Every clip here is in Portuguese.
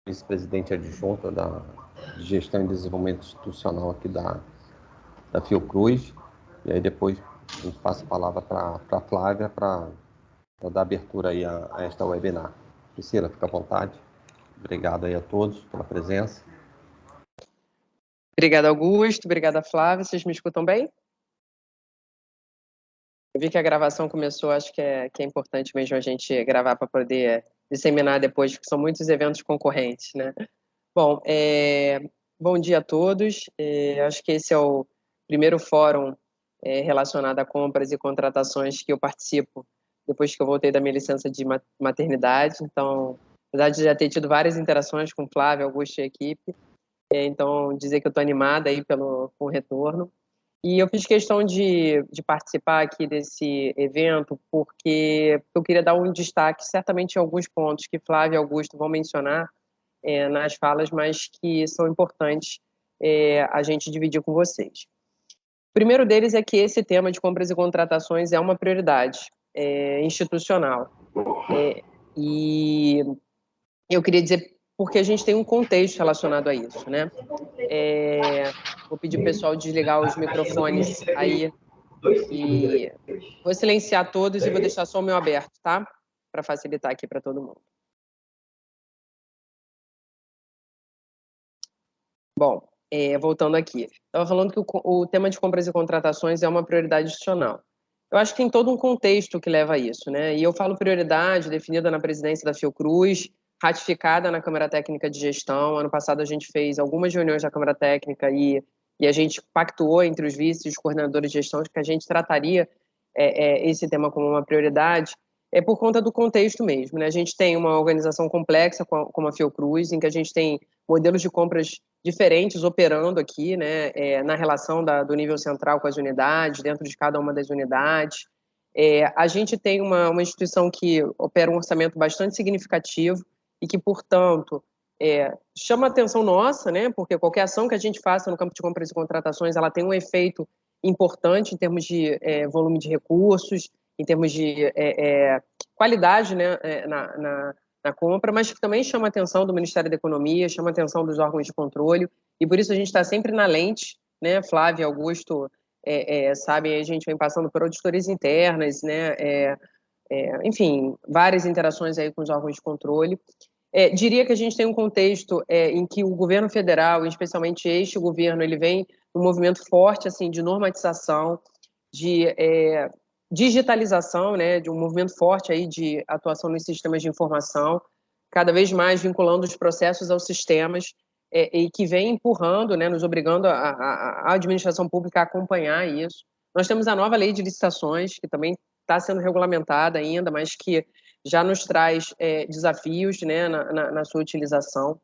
vice-presidente adjunta de Gestão e Desenvolvimento Institucional aqui da Fiocruz. E aí depois a gente passa a palavra para a Flávia para dar abertura aí a esta webinar. Priscila, fica à vontade. Obrigado aí a todos pela presença. Obrigada, Augusto. Obrigada, Flávia. Vocês me escutam bem? Eu vi que a gravação começou, acho que é importante mesmo a gente gravar para poder disseminar depois, porque são muitos eventos concorrentes, né? Bom, bom dia a todos. Acho que esse é o primeiro fórum relacionado a compras e contratações que eu participo depois que eu voltei da minha licença de maternidade. Então, apesar de já ter tido várias interações com Flávio, Augusto e a equipe, então dizer que eu estou animada aí com o retorno. E eu fiz questão de participar aqui desse evento porque eu queria dar um destaque, certamente, em alguns pontos que Flávio e Augusto vão mencionar nas falas, mas que são importantes a gente dividir com vocês. O primeiro deles é que esse tema de compras e contratações é uma prioridade institucional. E eu queria dizer porque a gente tem um contexto relacionado a isso, né? Vou pedir para o pessoal desligar os microfones aí e vou silenciar todos e vou deixar só o meu aberto, tá? Para facilitar aqui para todo mundo. Bom, voltando aqui. Estava falando que o tema de compras e contratações é uma prioridade institucional. Eu acho que tem todo um contexto que leva a isso, né? E eu falo prioridade definida na presidência da Fiocruz, ratificada na Câmara Técnica de Gestão. Ano passado a gente fez algumas reuniões da Câmara Técnica e a gente pactuou entre os vices e os coordenadores de gestão que a gente trataria esse tema como uma prioridade, por conta do contexto mesmo, né? A gente tem uma organização complexa como a Fiocruz, em que a gente tem modelos de compras diferentes operando aqui, né, na relação do nível central com as unidades, dentro de cada uma das unidades. A gente tem uma instituição que opera um orçamento bastante significativo e que, portanto, chama a atenção nossa, né, porque qualquer ação que a gente faça no campo de compras e contratações, ela tem um efeito importante em termos de volume de recursos, em termos de qualidade, né, na compra, mas que também chama a atenção do Ministério da Economia, chama a atenção dos órgãos de controle, e por isso a gente está sempre na lente, né? Flávio e Augusto sabem, a gente vem passando por auditorias internas, né? Enfim, várias interações aí com os órgãos de controle. Diria que a gente tem um contexto em que o governo federal, especialmente este governo, ele vem num movimento forte assim, de normatização, de digitalização, né, de um movimento forte aí de atuação nos sistemas de informação, cada vez mais vinculando os processos aos sistemas e que vem empurrando, né, nos obrigando a administração pública a acompanhar isso. Nós temos a nova lei de licitações, que também está sendo regulamentada ainda, mas que já nos traz desafios, né, na sua utilização.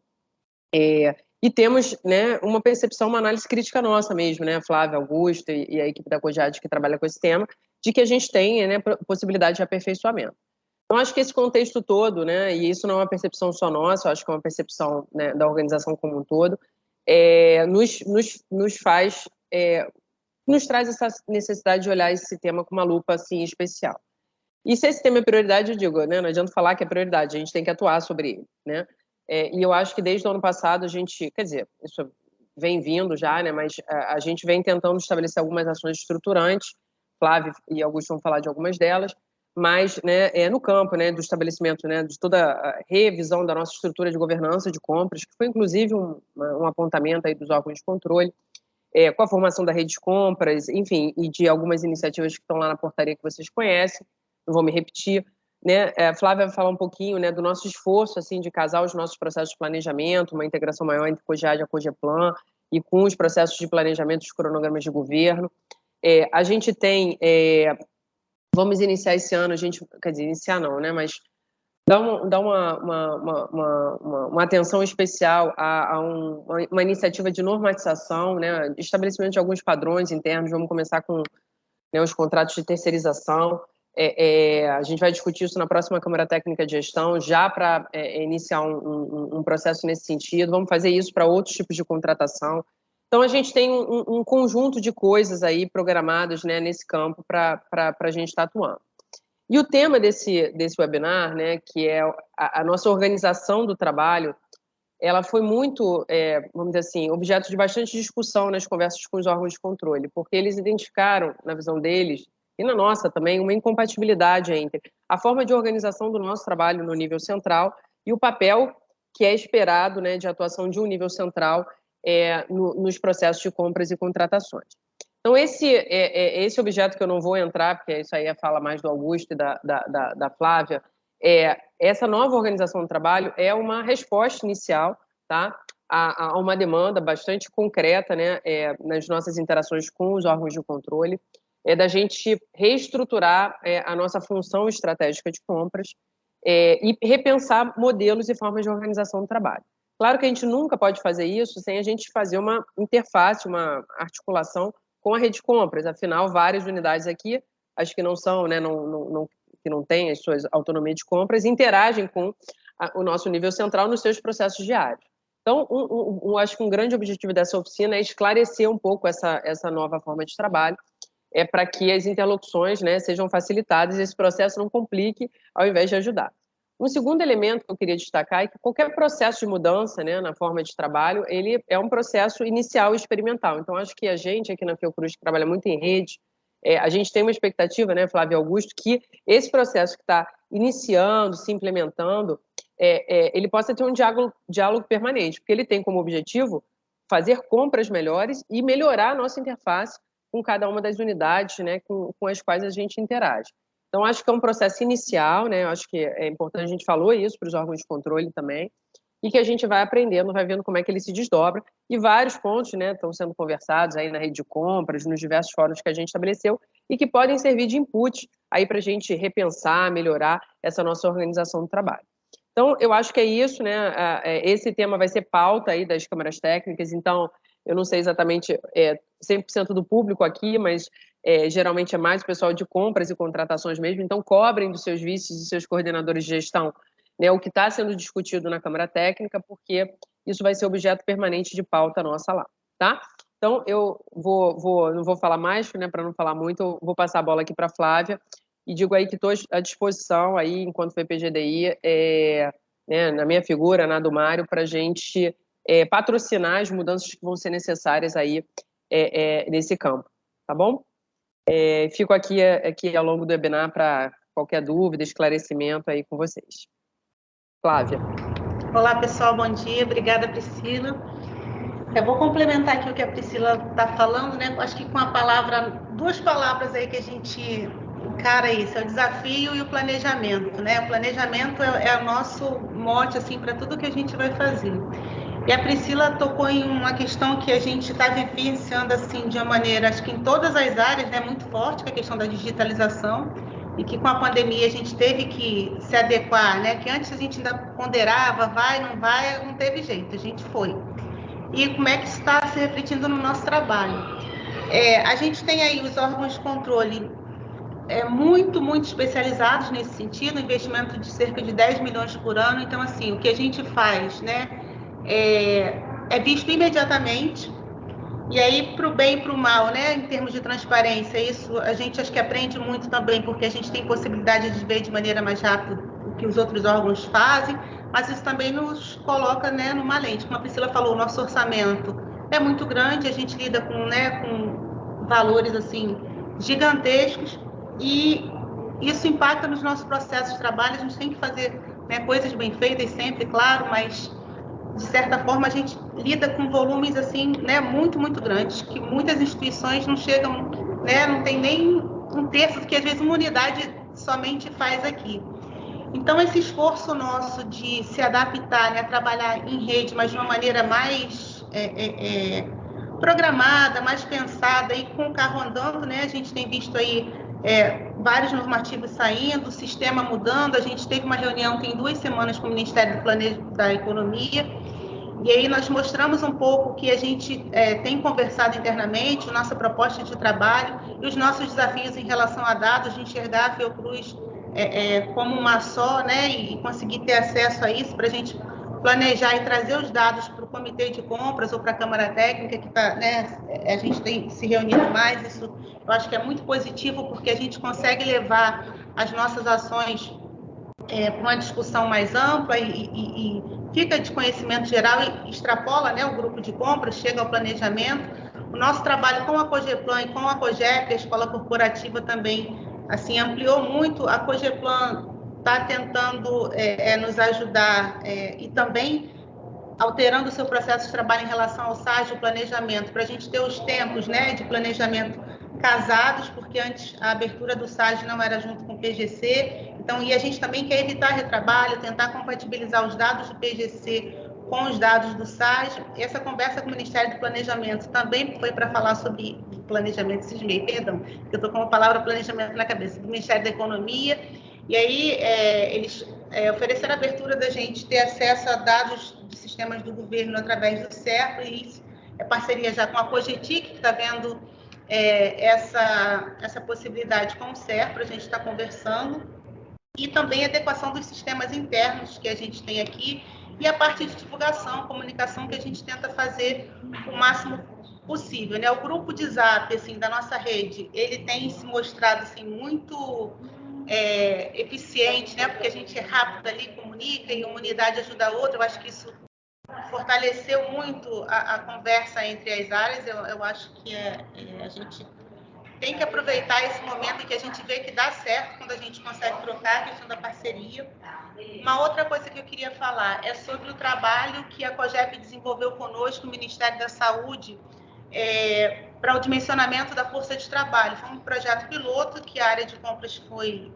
E temos, né, uma percepção, uma análise crítica nossa mesmo, né, Flávia, Augusto e a equipe da COGEAD que trabalha com esse tema, de que a gente tem, né, possibilidade de aperfeiçoamento. Então, acho que esse contexto todo, né, e isso não é uma percepção só nossa, eu acho que é uma percepção, né, da organização como um todo, nos traz essa necessidade de olhar esse tema com uma lupa, assim, especial. E se esse tema é prioridade, eu digo, né, não adianta falar que é prioridade, a gente tem que atuar sobre ele, né? E eu acho que desde o ano passado a gente, quer dizer, isso vem vindo já, né, mas a gente vem tentando estabelecer algumas ações estruturantes, Flávio e Augusto vão falar de algumas delas, mas, né, no campo, né, do estabelecimento, né, de toda a revisão da nossa estrutura de governança de compras, que foi inclusive um apontamento aí dos órgãos de controle, com a formação da rede de compras, enfim, e de algumas iniciativas que estão lá na portaria que vocês conhecem, não vou me repetir, né? Flávia vai falar um pouquinho, né, do nosso esforço assim de casar os nossos processos de planejamento, uma integração maior entre COGEAD e a COGEPLAN e com os processos de planejamento dos cronogramas de governo. A gente tem, vamos iniciar esse ano, a gente, quer dizer, iniciar não, né, mas dá uma atenção especial a uma iniciativa de normatização, né, estabelecimento de alguns padrões internos. Vamos começar com, né, os contratos de terceirização. A gente vai discutir isso na próxima Câmara Técnica de Gestão, já para iniciar um processo nesse sentido. Vamos fazer isso para outros tipos de contratação. Então, a gente tem um conjunto de coisas aí programadas, né, nesse campo para a gente estar atuando. E o tema desse webinar, né, que é a nossa organização do trabalho, ela foi muito, vamos dizer assim, objeto de bastante discussão nas conversas com os órgãos de controle, porque eles identificaram, na visão deles, e na nossa também, uma incompatibilidade entre a forma de organização do nosso trabalho no nível central e o papel que é esperado, né, de atuação de um nível central nos processos de compras e contratações. Então, esse objeto que eu não vou entrar, porque isso aí fala mais do Augusto e da Flávia, essa nova organização do trabalho é uma resposta inicial, tá, a uma demanda bastante concreta, né, nas nossas interações com os órgãos de controle, da gente reestruturar a nossa função estratégica de compras e repensar modelos e formas de organização do trabalho. Claro que a gente nunca pode fazer isso sem a gente fazer uma interface, uma articulação com a rede de compras. Afinal, várias unidades aqui, as que não são, né, que não têm as suas autonomias de compras, interagem com o nosso nível central nos seus processos diários. Então, acho que um grande objetivo dessa oficina é esclarecer um pouco essa nova forma de trabalho, para que as interlocuções, né, sejam facilitadas e esse processo não complique ao invés de ajudar. Um segundo elemento que eu queria destacar é que qualquer processo de mudança, né, na forma de trabalho, ele é um processo inicial e experimental. Então, acho que a gente aqui na Fiocruz, que trabalha muito em rede, a gente tem uma expectativa, né, Flávio e Augusto, que esse processo que está iniciando, se implementando, ele possa ter um diálogo permanente, porque ele tem como objetivo fazer compras melhores e melhorar a nossa interface com cada uma das unidades, né, com as quais a gente interage. Então, acho que é um processo inicial, né? Acho que é importante, a gente falou isso para os órgãos de controle também, e que a gente vai aprendendo, vai vendo como é que ele se desdobra, e vários pontos, né, estão sendo conversados aí na rede de compras, nos diversos fóruns que a gente estabeleceu, e que podem servir de input aí para a gente repensar, melhorar essa nossa organização do trabalho. Então, eu acho que é isso, né? Esse tema vai ser pauta aí das câmaras técnicas, então, eu não sei exatamente 100% do público aqui, mas geralmente é mais o pessoal de compras e contratações mesmo, então cobrem dos seus vices e seus coordenadores de gestão, né, o que está sendo discutido na Câmara Técnica, porque isso vai ser objeto permanente de pauta nossa lá, tá? Então, eu não vou falar mais, né, para não falar muito, eu vou passar a bola aqui para a Flávia, e digo aí que estou à disposição, aí, enquanto VPGDI, né, na minha figura, na do Mário, para a gente patrocinar as mudanças que vão ser necessárias aí nesse campo, tá bom? Fico aqui ao longo do webinar para qualquer dúvida, esclarecimento aí com vocês. Flávia. Olá, pessoal, bom dia. Obrigada, Priscila. Eu vou complementar aqui o que a Priscila está falando, né? Acho que com duas palavras aí que a gente encara isso, é o desafio e o planejamento, né? O planejamento é o nosso mote, assim, para tudo que a gente vai fazer. E a Priscila tocou em uma questão que a gente está vivenciando, assim, de uma maneira, acho que em todas as áreas, né, muito forte, que é a questão da digitalização, e que com a pandemia a gente teve que se adequar, né? Que antes a gente ainda ponderava, vai, não teve jeito, a gente foi. E como é que está se refletindo no nosso trabalho? A gente tem aí os órgãos de controle muito especializados nesse sentido, investimento de cerca de 10 milhões por ano. Então, assim, o que a gente faz, né, é visto imediatamente. E aí, para o bem e para o mal, né, em termos de transparência, isso a gente acho que aprende muito também, porque a gente tem possibilidade de ver de maneira mais rápida o que os outros órgãos fazem, mas isso também nos coloca, né, numa lente. Como a Priscila falou, o nosso orçamento é muito grande, a gente lida com valores assim gigantescos, e isso impacta nos nossos processos de trabalho. A gente tem que fazer, né, coisas bem feitas sempre, claro, mas de certa forma a gente lida com volumes assim, né, muito grandes, que muitas instituições não chegam, né, não tem nem um terço do que às vezes uma unidade somente faz aqui. Então, esse esforço nosso de se adaptar, né, trabalhar em rede, mas de uma maneira mais programada, mais pensada, e com o carro andando, né, a gente tem visto aí vários normativos saindo, o sistema mudando. A gente teve uma reunião tem 2 semanas com o Ministério da Economia, e aí nós mostramos um pouco que a gente tem conversado internamente, nossa proposta de trabalho e os nossos desafios em relação a dados, de enxergar a Fiocruz como uma só, né, e conseguir ter acesso a isso para a gente planejar e trazer os dados para o comitê de compras ou para a Câmara Técnica, que tá, né, a gente tem se reunido mais. Isso eu acho que é muito positivo, porque a gente consegue levar as nossas ações uma discussão mais ampla e fica de conhecimento geral e extrapola, né, o grupo de compras, chega ao planejamento. O nosso trabalho com a Cogeplan e com a COGEP, a escola corporativa também, assim, ampliou muito. A Cogeplan está tentando nos ajudar e também alterando o seu processo de trabalho em relação ao SAG, o planejamento, para a gente ter os tempos, né, de planejamento casados, porque antes a abertura do SAG não era junto com o PGC, então, e a gente também quer evitar retrabalho, tentar compatibilizar os dados do PGC com os dados do SAG. Essa conversa com o Ministério do Planejamento também foi para falar sobre planejamento, cismei, perdão, eu estou com a palavra planejamento na cabeça, do Ministério da Economia, e aí eles ofereceram a abertura da gente ter acesso a dados de sistemas do governo através do SERPRO, e isso é parceria já com a COGETIC, que está vendo essa possibilidade com o SERPRO, a gente está conversando, e também a adequação dos sistemas internos que a gente tem aqui, e a parte de divulgação, comunicação, que a gente tenta fazer o máximo possível, né? O grupo de Zap, assim, da nossa rede, ele tem se mostrado, assim, muito eficiente, né? Porque a gente é rápido ali, comunica, e uma unidade ajuda a outra. Eu acho que isso fortaleceu muito a conversa entre as áreas. Eu acho que a gente tem que aproveitar esse momento em que a gente vê que dá certo quando a gente consegue trocar a questão da parceria. Uma outra coisa que eu queria falar é sobre o trabalho que a COGEP desenvolveu conosco, o Ministério da Saúde, para o dimensionamento da força de trabalho. Foi um projeto piloto que a área de compras foi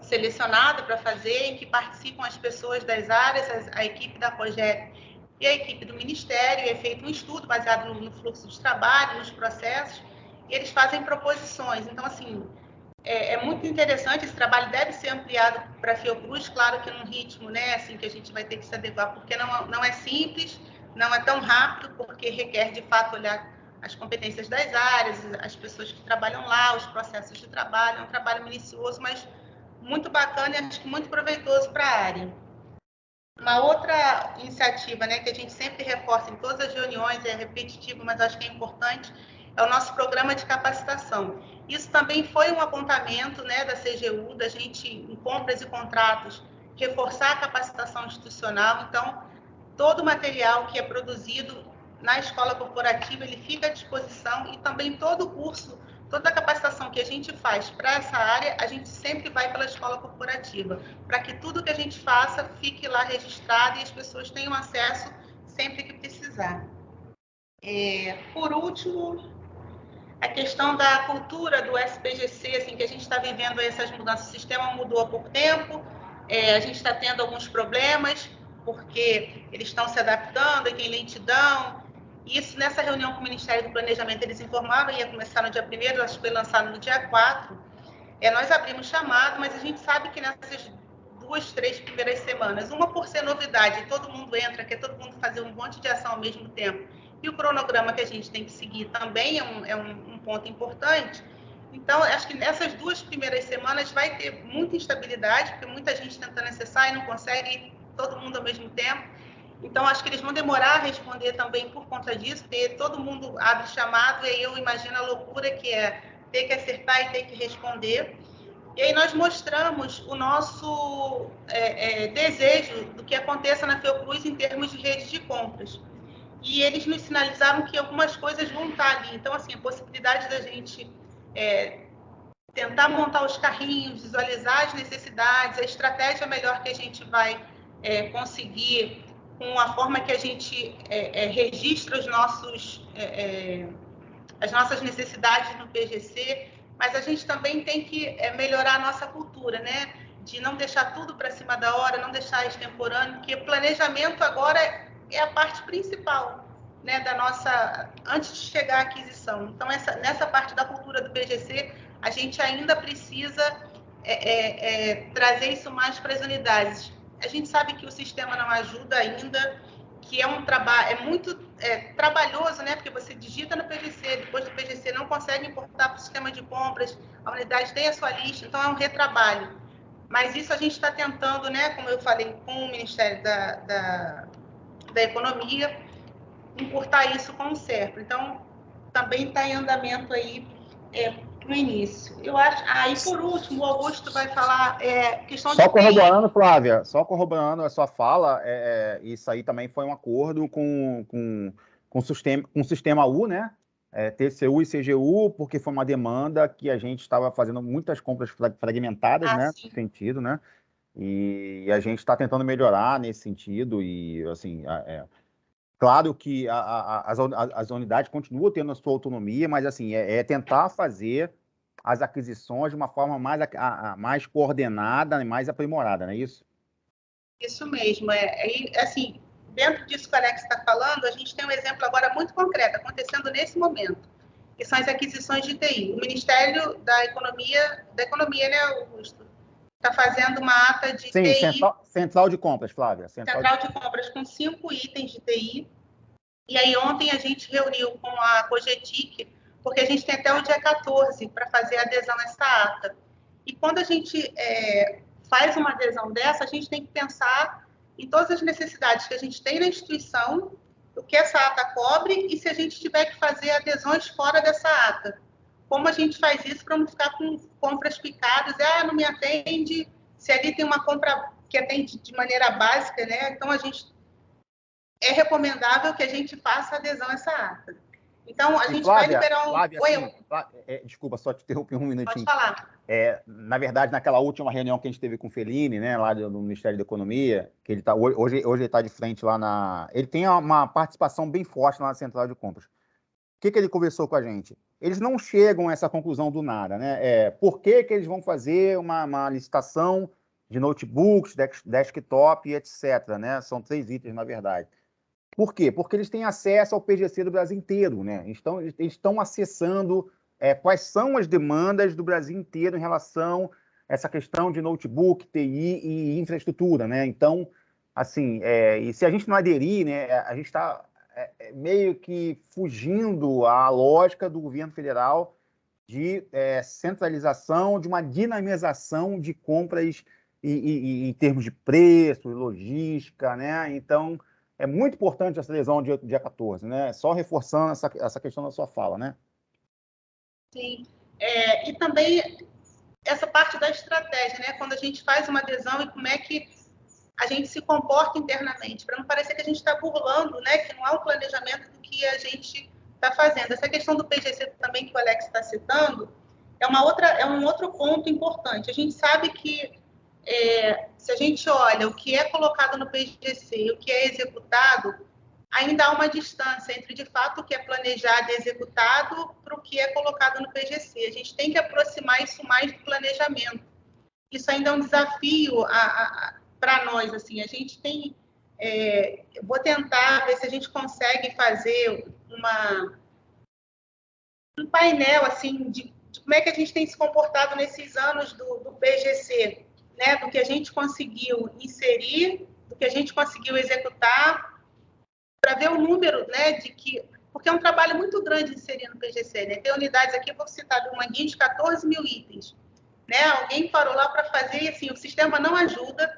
selecionada para fazer, em que participam as pessoas das áreas, a equipe da COGEP e a equipe do Ministério, e é feito um estudo baseado no fluxo de trabalho, nos processos, e eles fazem proposições. Então, assim, é muito interessante, esse trabalho deve ser ampliado para a Fiocruz, claro que num ritmo, né, assim, que a gente vai ter que se adequar, porque não é simples, não é tão rápido, porque requer, de fato, olhar as competências das áreas, as pessoas que trabalham lá, os processos de trabalho, é um trabalho minucioso, mas muito bacana e acho que muito proveitoso para a área. Uma outra iniciativa, né, que a gente sempre reforça em todas as reuniões, é repetitivo, mas acho que é importante, é o nosso programa de capacitação. Isso também foi um apontamento, né, da CGU, da gente, em compras e contratos, reforçar a capacitação institucional. Então, todo o material que é produzido na escola corporativa, ele fica à disposição, e também todo o curso, toda a capacitação que a gente faz para essa área, a gente sempre vai pela escola corporativa, para que tudo que a gente faça fique lá registrado e as pessoas tenham acesso sempre que precisar. Por último, a questão da cultura do SPGC, assim, que a gente está vivendo essas mudanças, o sistema mudou há pouco tempo, a gente está tendo alguns problemas, porque eles estão se adaptando, e tem lentidão. Isso, nessa reunião com o Ministério do Planejamento, eles informavam, ia começar no dia 1º, acho que foi lançado no dia 4. Nós abrimos chamado, mas a gente sabe que nessas 2, 3 primeiras semanas, uma por ser novidade, todo mundo entra, quer todo mundo fazer um monte de ação ao mesmo tempo, e o cronograma que a gente tem que seguir também é um ponto importante. Então, acho que nessas 2 primeiras semanas vai ter muita instabilidade, porque muita gente tentando acessar e não consegue, todo mundo ao mesmo tempo. Então, acho que eles vão demorar a responder também por conta disso, porque todo mundo abre chamado, e aí eu imagino a loucura que é ter que acertar e ter que responder. E aí nós mostramos o nosso desejo do que aconteça na Fiocruz em termos de rede de compras. E eles nos sinalizaram que algumas coisas vão estar ali. Então, assim, a possibilidade da gente tentar montar os carrinhos, visualizar as necessidades, a estratégia melhor que a gente vai conseguir com a forma que a gente registra as nossas necessidades no PGC, mas a gente também tem que melhorar a nossa cultura, né? De não deixar tudo para cima da hora, não deixar extemporâneo, porque planejamento agora é a parte principal, né, da nossa, antes de chegar à aquisição. Então, nessa parte da cultura do PGC, a gente ainda precisa trazer isso mais para as unidades. A gente sabe que o sistema não ajuda ainda, que é um trabalho, muito trabalhoso, né? Porque você digita no PGC, depois do PGC não consegue importar para o sistema de compras, a unidade tem a sua lista, então é um retrabalho. Mas isso a gente está tentando, né? Como eu falei, com o Ministério da Economia, encurtar isso com o SERPRO. Então, também está em andamento aí no início. Eu acho. E por último, o Augusto vai falar questão Só de corroborando, Flávia, só corroborando a sua fala, isso aí também foi um acordo com o Sistema U, né? TCU e CGU, porque foi uma demanda que a gente estava fazendo muitas compras fragmentadas, né? Sim. Nesse sentido, né? E a gente está tentando melhorar nesse sentido e, assim, claro que as unidades continuam tendo a sua autonomia, mas, assim, tentar fazer as aquisições de uma forma mais coordenada e mais aprimorada, não é isso? Isso mesmo. Assim, dentro disso que o Alex está falando, a gente tem um exemplo agora muito concreto, acontecendo nesse momento, que são as aquisições de TI. O Ministério da Economia, né, Augusto, está fazendo uma ata de TI. Central de compras, Flávia. Central de compras com 5 itens de TI. E aí ontem a gente reuniu com a Cogetic, porque a gente tem até o dia 14 para fazer a adesão a essa ata. E quando a gente faz uma adesão dessa, a gente tem que pensar em todas as necessidades que a gente tem na instituição, o que essa ata cobre e se a gente tiver que fazer adesões fora dessa ata. Como a gente faz isso para não ficar com compras picadas, não me atende, se ali tem uma compra que atende de maneira básica, né? Então, é recomendável que a gente faça adesão a essa ata. Então, a gente vai liberar um... Flávia, desculpa, só te interromper um minutinho. Pode falar. Na verdade, naquela última reunião que a gente teve com o Fellini, né, lá do Ministério da Economia, que ele hoje ele está de frente lá na... Ele tem uma participação bem forte lá na Central de Compras. O que ele conversou com a gente? Eles não chegam a essa conclusão do nada, né? Por que eles vão fazer uma licitação de notebooks, desktop e etc., né? São 3 itens, na verdade. Por quê? Porque eles têm acesso ao PGC do Brasil inteiro, né? Eles estão acessando quais são as demandas do Brasil inteiro em relação a essa questão de notebook, TI e infraestrutura, né? Então, assim, e se a gente não aderir, né, a gente está meio que fugindo à lógica do governo federal de centralização, de uma dinamização de compras em termos de preço, logística, né? Então, é muito importante essa adesão dia 14, né? Só reforçando essa questão da sua fala, né? Sim. E também essa parte da estratégia, né? Quando a gente faz uma adesão e como é que a gente se comporta internamente, para não parecer que a gente está burlando, né? Que não há um planejamento do que a gente está fazendo. Essa questão do PGC também que o Alex está citando é um outro ponto importante. A gente sabe que se a gente olha o que é colocado no PGC e o que é executado, ainda há uma distância entre, de fato, o que é planejado e executado para o que é colocado no PGC. A gente tem que aproximar isso mais do planejamento. Isso ainda é um desafio para nós. Assim, a gente tem... eu vou tentar ver se a gente consegue fazer um painel assim, de como é que a gente tem se comportado nesses anos do PGC, né? Do que a gente conseguiu inserir, do que a gente conseguiu executar, para ver o número, né, porque é um trabalho muito grande inserir no PGC, né? Tem unidades aqui, vou citar uma guia de 14 mil itens, né? Alguém parou lá para fazer e, assim, o sistema não ajuda.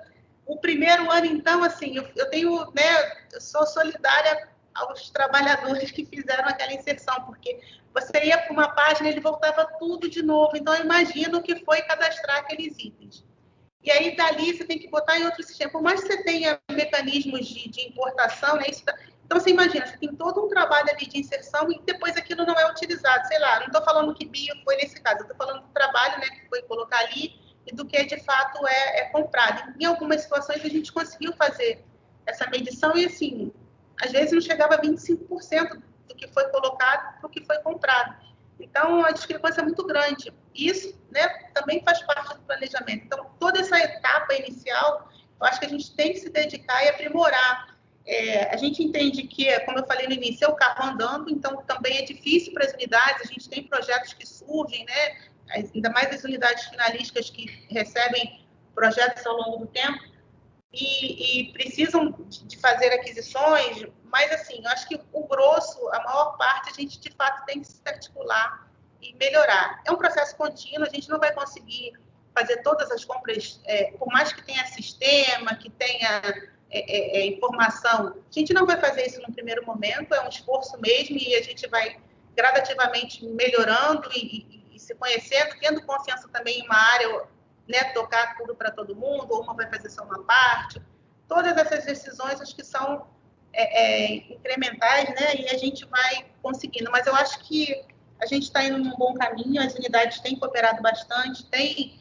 O primeiro ano, então, assim, eu tenho, né, eu sou solidária aos trabalhadores que fizeram aquela inserção, porque você ia para uma página e ele voltava tudo de novo. Então, eu imagino o que foi cadastrar aqueles itens. E aí, dali, você tem que botar em outro sistema. Por mais que você tenha mecanismos de importação, né? Então, você imagina, você tem todo um trabalho ali de inserção e depois aquilo não é utilizado. Sei lá, não estou falando que bio foi nesse caso, eu estou falando do trabalho, né, que foi colocar ali e do que, de fato, é comprado. Em algumas situações, a gente conseguiu fazer essa medição e, assim, às vezes não chegava a 25% do que foi colocado para o que foi comprado. Então, a discrepância é muito grande. Isso, né, também faz parte do planejamento. Então, toda essa etapa inicial, eu acho que a gente tem que se dedicar e aprimorar. A gente entende que, como eu falei no início, é o carro andando, então também é difícil para as unidades, a gente tem projetos que surgem, né, ainda mais as unidades finalísticas que recebem projetos ao longo do tempo, e precisam de fazer aquisições, mas, assim, eu acho que o grosso, a maior parte, a gente, de fato, tem que se articular e melhorar. É um processo contínuo, a gente não vai conseguir fazer todas as compras, por mais que tenha sistema, que tenha informação, a gente não vai fazer isso no primeiro momento, é um esforço mesmo, e a gente vai gradativamente melhorando e se conhecendo, tendo consenso também em uma área, né, tocar tudo para todo mundo, ou uma vai fazer só uma parte. Todas essas decisões, acho que são incrementais, né, e a gente vai conseguindo. Mas eu acho que a gente está indo num bom caminho, as unidades têm cooperado bastante, têm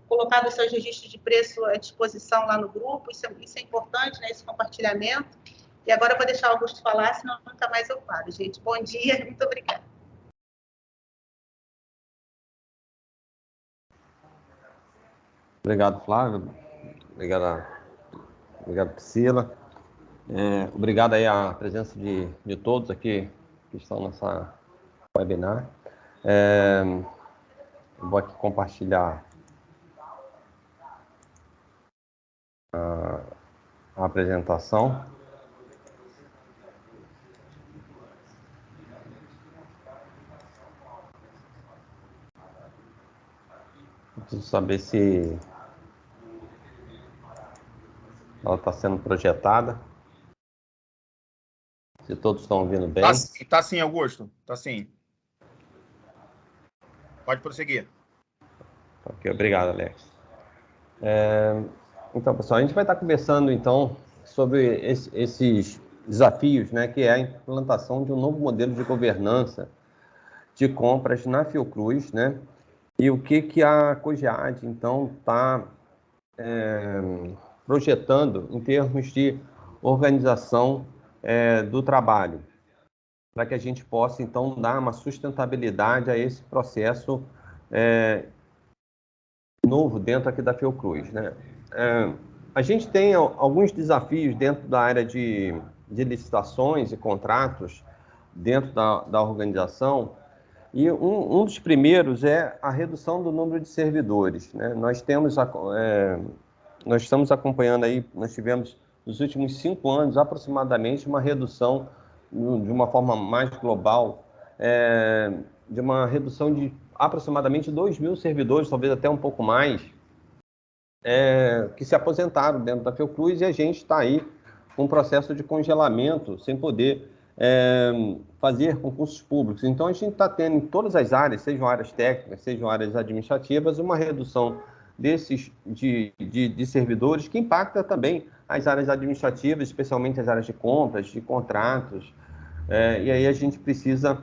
colocado seus registros de preço à disposição lá no grupo, isso é importante, né, esse compartilhamento. E agora eu vou deixar o Augusto falar, senão nunca mais eu paro, gente. Bom dia, muito obrigada. Obrigado, Flávio. Obrigado, Priscila. Obrigado aí a presença de todos aqui que estão nessa webinar. Eu vou aqui compartilhar a apresentação. Preciso saber se ela está sendo projetada. Se todos estão ouvindo bem. Tá sim, Augusto. Tá sim. Pode prosseguir. Ok, obrigado, Alex. Então, pessoal, a gente vai estar conversando, então, sobre esses desafios, né, que é a implantação de um novo modelo de governança de compras na Fiocruz, né, e o que a COGEAD, então, está projetando em termos de organização do trabalho, para que a gente possa, então, dar uma sustentabilidade a esse processo novo dentro aqui da Fiocruz, né? A gente tem alguns desafios dentro da área de licitações e contratos dentro da organização, e um dos primeiros é a redução do número de servidores, né? Nós estamos acompanhando aí, nós tivemos nos últimos 5 anos aproximadamente uma redução, de uma forma mais global, de uma redução de aproximadamente 2.000 servidores, talvez até um pouco mais, que se aposentaram dentro da Fiocruz, e a gente está aí com um processo de congelamento, sem poder fazer concursos públicos. Então, a gente está tendo em todas as áreas, sejam áreas técnicas, sejam áreas administrativas, uma redução desses de servidores, que impacta também as áreas administrativas, especialmente as áreas de compras, de contratos, e aí a gente precisa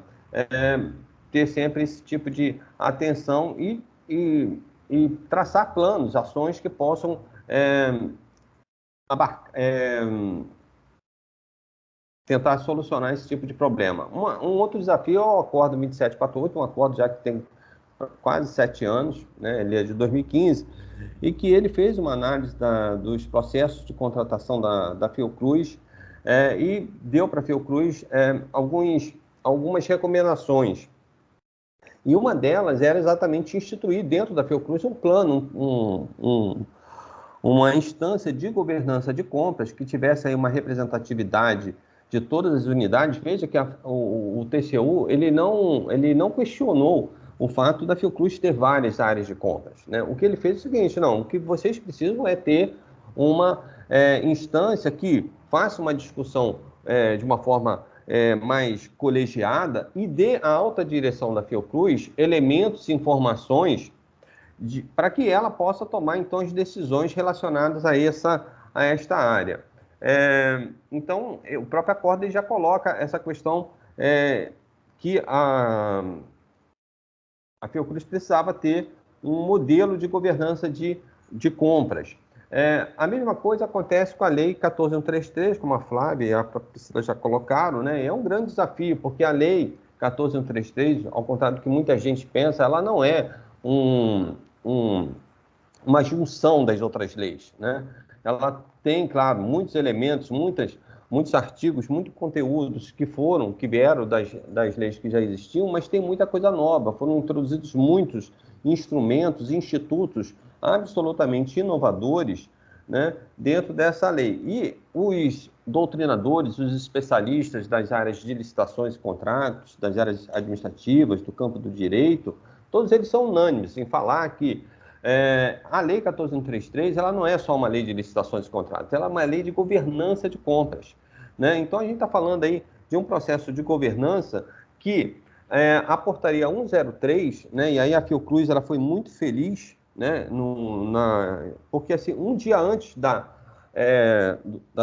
ter sempre esse tipo de atenção e traçar planos, ações que possam tentar solucionar esse tipo de problema. Um outro desafio é o Acordo 2748, um acordo já que tem quase 7 anos, né? Ele é de 2015, e que ele fez uma análise dos processos de contratação da Fiocruz, e deu para a Fiocruz algumas recomendações. E uma delas era exatamente instituir dentro da Fiocruz um plano, uma instância de governança de compras que tivesse aí uma representatividade de todas as unidades. Veja que o TCU ele não questionou o fato da Fiocruz ter várias áreas de compras, né? O que ele fez é o seguinte: não, o que vocês precisam é ter uma instância que faça uma discussão de uma forma mais colegiada e dê à alta direção da Fiocruz elementos e informações para que ela possa tomar, então, as decisões relacionadas a esta área. Então, o próprio acordo já coloca essa questão que a Fiocruz precisava ter um modelo de governança de compras. A mesma coisa acontece com a Lei 14133, como a Flávia e a Priscila já colocaram, né? É um grande desafio, porque a Lei 14133, ao contrário do que muita gente pensa, ela não é uma junção das outras leis, né? Ela tem, claro, muitos elementos, muitos artigos, muitos conteúdos que vieram das leis que já existiam, mas tem muita coisa nova. Foram introduzidos muitos instrumentos, institutos absolutamente inovadores, né, dentro dessa lei. E os doutrinadores, os especialistas das áreas de licitações e contratos, das áreas administrativas, do campo do direito, todos eles são unânimes em falar que a Lei 14133 ela não é só uma lei de licitações e contratos, ela é uma lei de governança de compras, né? Então, a gente está falando aí de um processo de governança que a portaria 103, né, e aí a Fiocruz ela foi muito feliz, né, porque assim, um dia antes da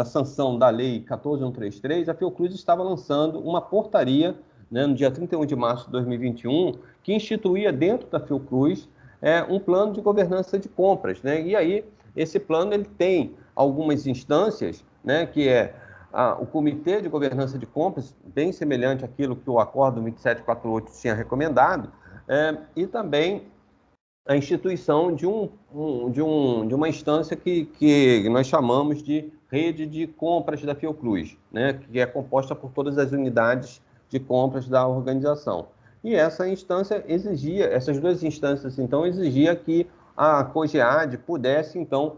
sanção da lei 14.133, a Fiocruz estava lançando uma portaria, né, no dia 31 de março de 2021, que instituía dentro da Fiocruz um plano de governança de compras, né, e aí esse plano ele tem algumas instâncias, né, que o Comitê de Governança de Compras, bem semelhante àquilo que o Acordo 2748 tinha recomendado, e também a instituição de uma instância que nós chamamos de Rede de Compras da Fiocruz, né, que é composta por todas as unidades de compras da organização. E essa instância essas duas instâncias, então, exigia que a COGEAD pudesse, então,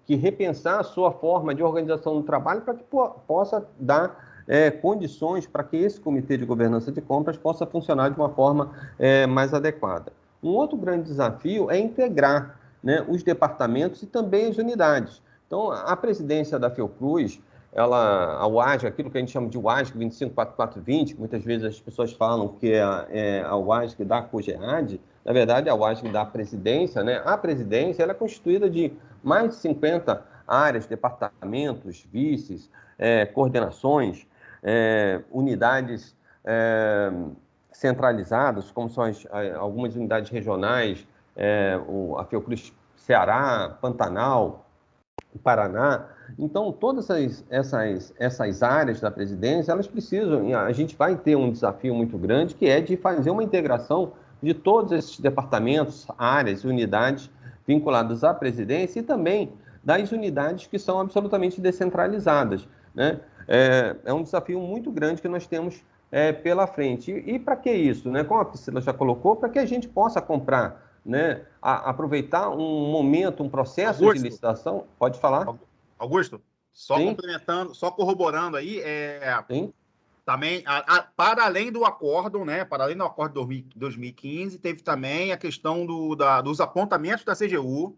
que repensar a sua forma de organização do trabalho para que possa dar condições para que esse Comitê de Governança de Compras possa funcionar de uma forma mais adequada. Um outro grande desafio é integrar, né, os departamentos e também as unidades. Então, a presidência da Fiocruz, a UASG, aquilo que a gente chama de UASG 254420, muitas vezes as pessoas falam que é a UASG da COGEAD, na verdade, a UASG da presidência, né? A presidência ela é constituída de mais de 50 áreas, departamentos, vices, coordenações, unidades centralizadas, como são algumas unidades regionais, a Fiocruz Ceará, Pantanal, Paraná. Então, todas essas áreas da presidência, elas precisam, a gente vai ter um desafio muito grande, que é de fazer uma integração de todos esses departamentos, áreas, unidades vinculadas à presidência e também das unidades que são absolutamente descentralizadas, né? É um desafio muito grande que nós temos pela frente. E para que isso, né? Como a Priscila já colocou, para que a gente possa comprar, né? Aproveitar um momento, um processo de licitação. Pode falar? Augusto, só Sim. complementando, só corroborando aí, Sim. também, para além do acordo, né? Para além do acordo de 2015, teve também a questão dos apontamentos da CGU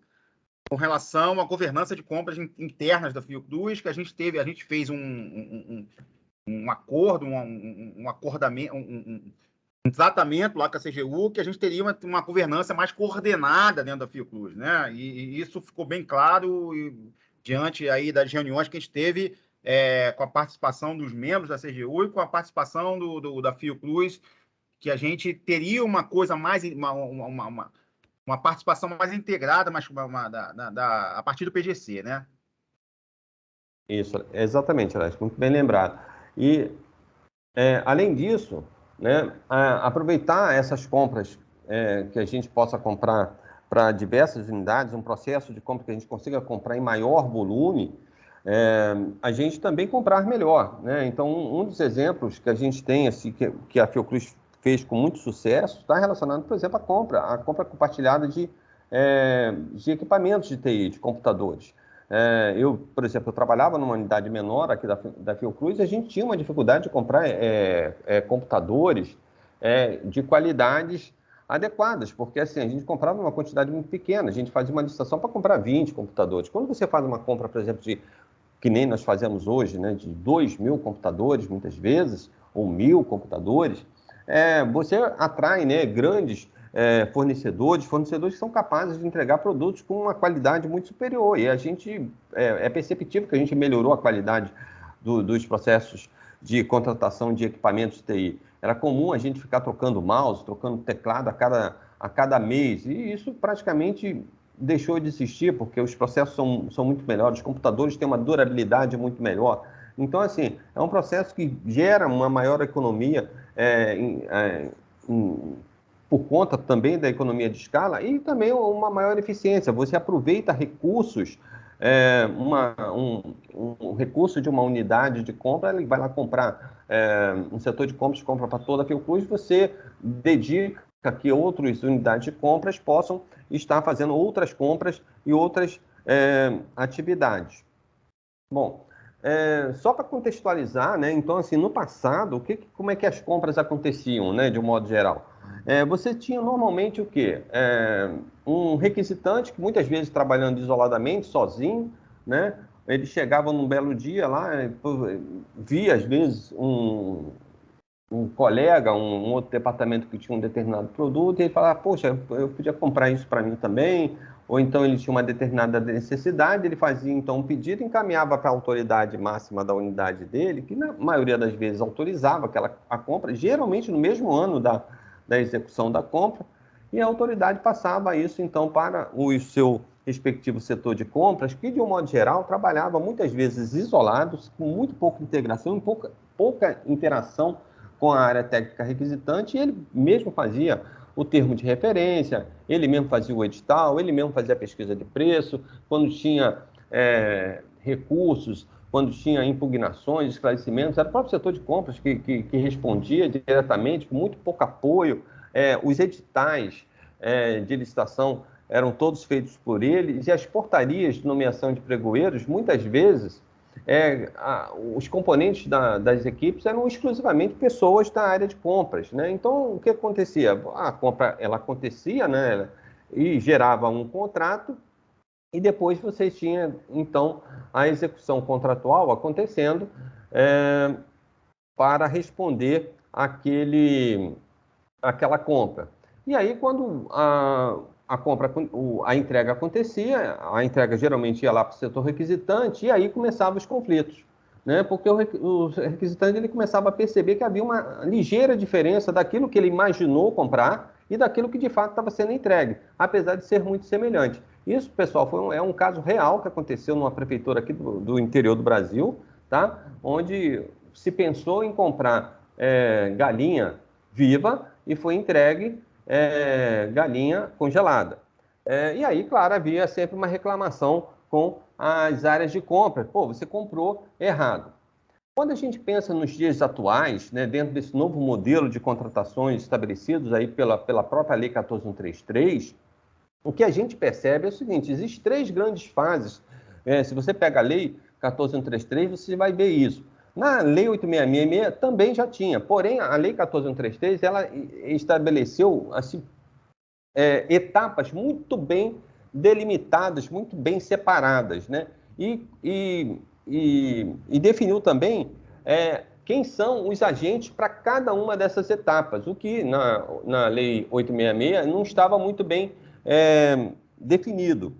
com relação à governança de compras internas da Fiocruz, que a gente fez um acordo, um acordamento, um tratamento lá com a CGU, que a gente teria uma governança mais coordenada dentro da Fiocruz, né? E isso ficou bem claro diante aí das reuniões que a gente teve com a participação dos membros da CGU e com a participação da Fiocruz, que a gente teria uma coisa mais, uma participação mais integrada, a partir do PGC, né? Isso, exatamente, Alex, muito bem lembrado. E, além disso, né, aproveitar essas compras que a gente possa comprar para diversas unidades, um processo de compra que a gente consiga comprar em maior volume, a gente também comprar melhor, né? Então, um dos exemplos que a gente tem, assim, que a Fiocruz fez com muito sucesso, está relacionado, por exemplo, à compra compartilhada de equipamentos de TI, de computadores. Por exemplo, eu trabalhava numa unidade menor aqui da Fiocruz e a gente tinha uma dificuldade de comprar computadores de qualidades adequadas, porque assim, a gente comprava uma quantidade muito pequena, a gente fazia uma licitação para comprar 20 computadores. Quando você faz uma compra, por exemplo, que nem nós fazemos hoje, né, de 2.000 computadores, muitas vezes, ou 1.000 computadores, você atrai, né, grandes fornecedores que são capazes de entregar produtos com uma qualidade muito superior. E a gente, é perceptível que a gente melhorou a qualidade dos processos de contratação de equipamentos de TI. Era comum a gente ficar trocando mouse, trocando teclado a cada mês, e isso praticamente deixou de existir, porque os processos são muito melhores, os computadores têm uma durabilidade muito melhor. Então, assim, é um processo que gera uma maior economia por conta também da economia de escala e também uma maior eficiência. Você aproveita recursos, um recurso de uma unidade de compra, ele vai lá comprar um setor de compras, compra para toda a Fiocruz, você dedica que outras unidades de compras possam estar fazendo outras compras e outras atividades. Bom, só para contextualizar, né? Então, assim, no passado, como é que as compras aconteciam, né, de um modo geral? Você tinha normalmente o quê? Um requisitante que muitas vezes trabalhando isoladamente, sozinho, né? Ele chegava num belo dia lá, via às vezes um colega, um outro departamento que tinha um determinado produto, e ele falava, poxa, eu podia comprar isso para mim também, ou então ele tinha uma determinada necessidade, ele fazia então um pedido, encaminhava para a autoridade máxima da unidade dele, que na maioria das vezes autorizava a compra, geralmente no mesmo ano da execução da compra, e a autoridade passava isso então para o seu respectivo setor de compras, que de um modo geral trabalhava muitas vezes isolados, com muito pouca integração, pouca interação com a área técnica requisitante, e ele mesmo fazia o termo de referência, ele mesmo fazia o edital, ele mesmo fazia a pesquisa de preço, quando tinha recursos, quando tinha impugnações, esclarecimentos, era o próprio setor de compras que respondia diretamente, com muito pouco apoio. Os editais de licitação eram todos feitos por ele, e as portarias de nomeação de pregoeiros, muitas vezes, os componentes das equipes eram exclusivamente pessoas da área de compras, né? Então, o que acontecia? A compra, ela acontecia, né? E gerava um contrato, e depois você tinha, então, a execução contratual acontecendo para responder aquela compra. E aí, quando a entrega acontecia, a entrega geralmente ia lá para o setor requisitante, e aí começavam os conflitos, né? Porque o requisitante ele começava a perceber que havia uma ligeira diferença daquilo que ele imaginou comprar e daquilo que de fato estava sendo entregue, apesar de ser muito semelhante. Isso, pessoal, é um caso real que aconteceu numa prefeitura aqui do interior do Brasil, tá? Onde se pensou em comprar galinha viva e foi entregue galinha congelada. E aí, claro, havia sempre uma reclamação com as áreas de compra. Pô, você comprou errado. Quando a gente pensa nos dias atuais, né, dentro desse novo modelo de contratações estabelecidos aí pela própria Lei 14.133, o que a gente percebe é o seguinte, existem 3 grandes fases. Se você pega a Lei 14.133, você vai ver isso. Na Lei 8.666 também já tinha, porém a Lei 14.133 ela estabeleceu assim, etapas muito bem delimitadas, muito bem separadas, né? E definiu também quem são os agentes para cada uma dessas etapas, o que na Lei 8.666 não estava muito bem definido.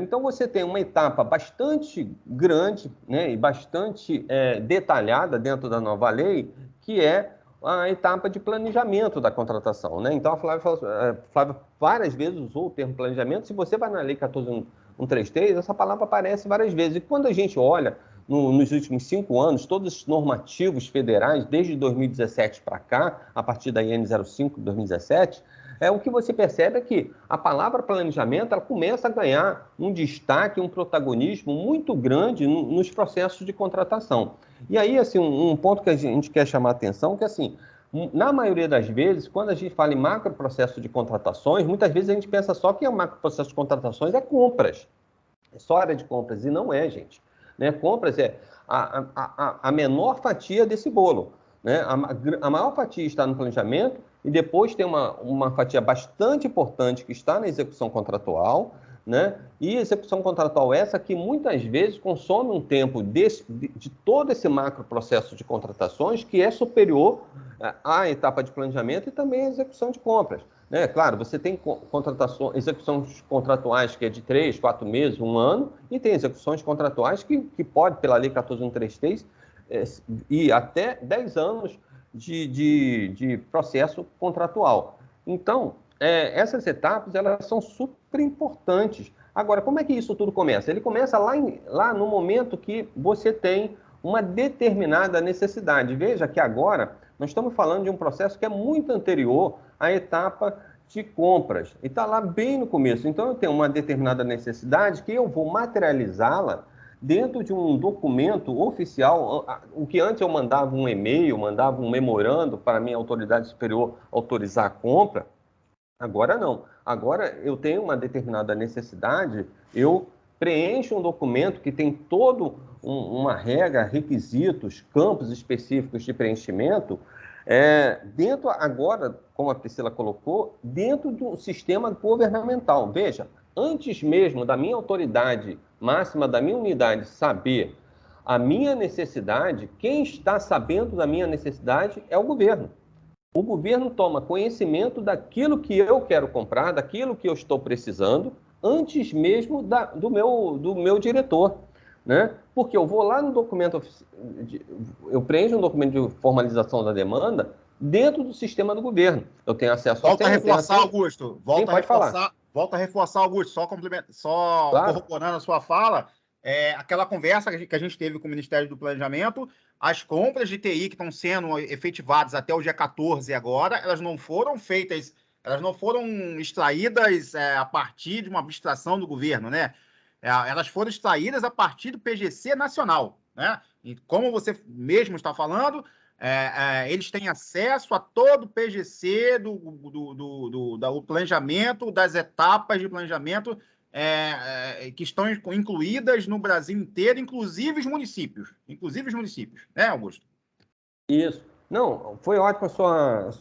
Então, você tem uma etapa bastante grande, né, e bastante detalhada dentro da nova lei, que é a etapa de planejamento da contratação, né? Então, a Flávia várias vezes usou o termo planejamento. Se você vai na Lei 14.133, essa palavra aparece várias vezes. E quando a gente olha nos últimos 5 anos, todos os normativos federais, desde 2017 para cá, a partir da IN 05 de 2017, o que você percebe é que a palavra planejamento ela começa a ganhar um destaque, um protagonismo muito grande nos processos de contratação. E aí, assim, um ponto que a gente quer chamar a atenção, que assim, na maioria das vezes, quando a gente fala em macro processo de contratações, muitas vezes a gente pensa só que o macro processo de contratações é compras, é só área de compras, e não é, gente. Né? Compras é a menor fatia desse bolo. Né? A maior fatia está no planejamento e depois tem uma fatia bastante importante que está na execução contratual, né? E execução contratual essa que muitas vezes consome um tempo de todo esse macro processo de contratações que é superior à etapa de planejamento e também à execução de compras. Né? Claro, você tem execuções contratuais que é de 3, 4 meses, 1 ano, e tem execuções contratuais que pode, pela Lei 14.133, ir até 10 anos de processo contratual. Então, essas etapas elas são super importantes. Agora, como é que isso tudo começa? Ele começa lá no momento que você tem uma determinada necessidade. Veja que agora nós estamos falando de um processo que é muito anterior à etapa de compras. E está lá bem no começo. Então, eu tenho uma determinada necessidade que eu vou materializá-la dentro de um documento oficial. O que antes eu mandava um e-mail, mandava um memorando para a minha autoridade superior autorizar a compra, agora não. Agora eu tenho uma determinada necessidade, eu preencho um documento que tem todo uma regra, requisitos, campos específicos de preenchimento, dentro agora, como a Priscila colocou, dentro do sistema governamental. Veja, antes mesmo da minha autoridade máxima, da minha unidade, saber A minha necessidade, quem está sabendo da minha necessidade é o governo. O governo toma conhecimento daquilo que eu quero comprar, daquilo que eu estou precisando, antes mesmo do meu diretor, né? Porque eu vou lá no documento, eu preencho um documento de formalização da demanda dentro do sistema do governo. Eu tenho acesso Volta a reforçar, Augusto. Volta a reforçar, Augusto. Só claro. Corroborando a sua fala, aquela conversa que a gente teve com o Ministério do Planejamento, as compras de TI que estão sendo efetivadas até o dia 14 agora, elas não foram feitas, elas não foram extraídas a partir de uma abstração do governo, né? Elas foram extraídas a partir do PGC nacional, né? E como você mesmo está falando, eles têm acesso a todo o PGC do planejamento, das etapas de planejamento que estão incluídas no Brasil inteiro, inclusive os municípios, né, Augusto? Isso. Não, foi ótima a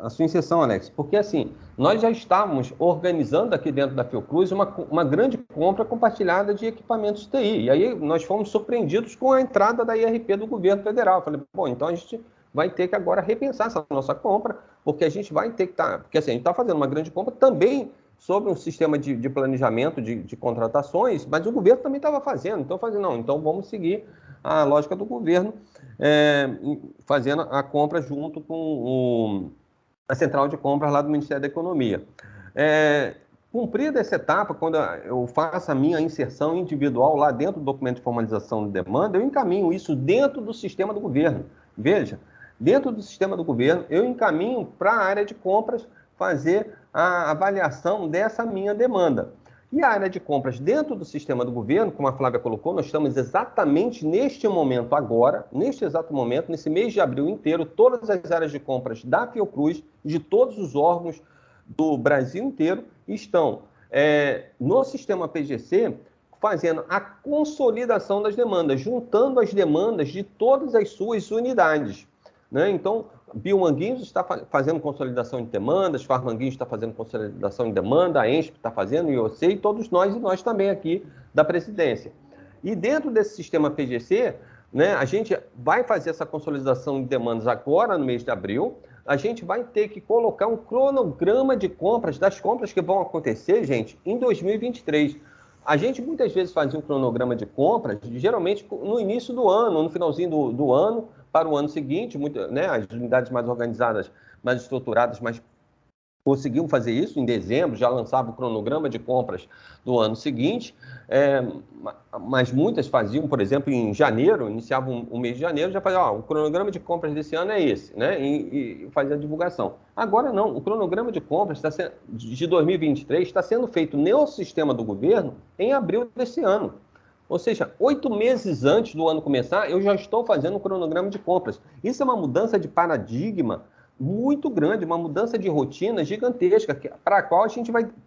sua inserção, Alex, porque assim, nós já estávamos organizando aqui dentro da Fiocruz uma grande compra compartilhada de equipamentos de TI, e aí nós fomos surpreendidos com a entrada da IRP do governo federal. Falei, bom, então a gente vai ter que agora repensar essa nossa compra, porque a gente vai ter que estar, porque assim, a gente está fazendo uma grande compra também sobre um sistema de planejamento de contratações, mas o governo também estava fazendo, então eu falei, não, então vamos seguir a lógica do governo, fazendo a compra junto com a central de compras lá do Ministério da Economia. Cumprida essa etapa, quando eu faço a minha inserção individual lá dentro do documento de formalização de demanda, eu encaminho isso dentro do sistema do governo. Veja, dentro do sistema do governo, eu encaminho para a área de compras fazer a avaliação dessa minha demanda. E a área de compras dentro do sistema do governo, como a Flávia colocou, nós estamos exatamente neste momento agora, neste exato momento, nesse mês de abril inteiro, todas as áreas de compras da Fiocruz, de todos os órgãos do Brasil inteiro, estão no sistema PGC fazendo a consolidação das demandas, juntando as demandas de todas as suas unidades, né? Então, Biomanguinhos está fazendo consolidação de demandas, Farmanguinhos está fazendo consolidação de demanda, a ENSP está fazendo, e eu sei, todos nós e nós também aqui da presidência. E dentro desse sistema PGC, né, a gente vai fazer essa consolidação de demandas agora no mês de abril, a gente vai ter que colocar um cronograma de compras, das compras que vão acontecer, gente, em 2023. A gente muitas vezes fazia um cronograma de compras, geralmente no início do ano, no finalzinho do ano, para o ano seguinte, né, as unidades mais organizadas, mais estruturadas, mas conseguiam fazer isso em dezembro, já lançavam o cronograma de compras do ano seguinte, mas muitas faziam, por exemplo, em janeiro, iniciavam o mês de janeiro, já faziam, o cronograma de compras desse ano é esse, né, e fazia a divulgação. Agora não, o cronograma de compras de 2023 está sendo feito no sistema do governo em abril desse ano. Ou seja, 8 meses antes do ano começar, eu já estou fazendo um cronograma de compras. Isso é uma mudança de paradigma muito grande, uma mudança de rotina gigantesca, para a qual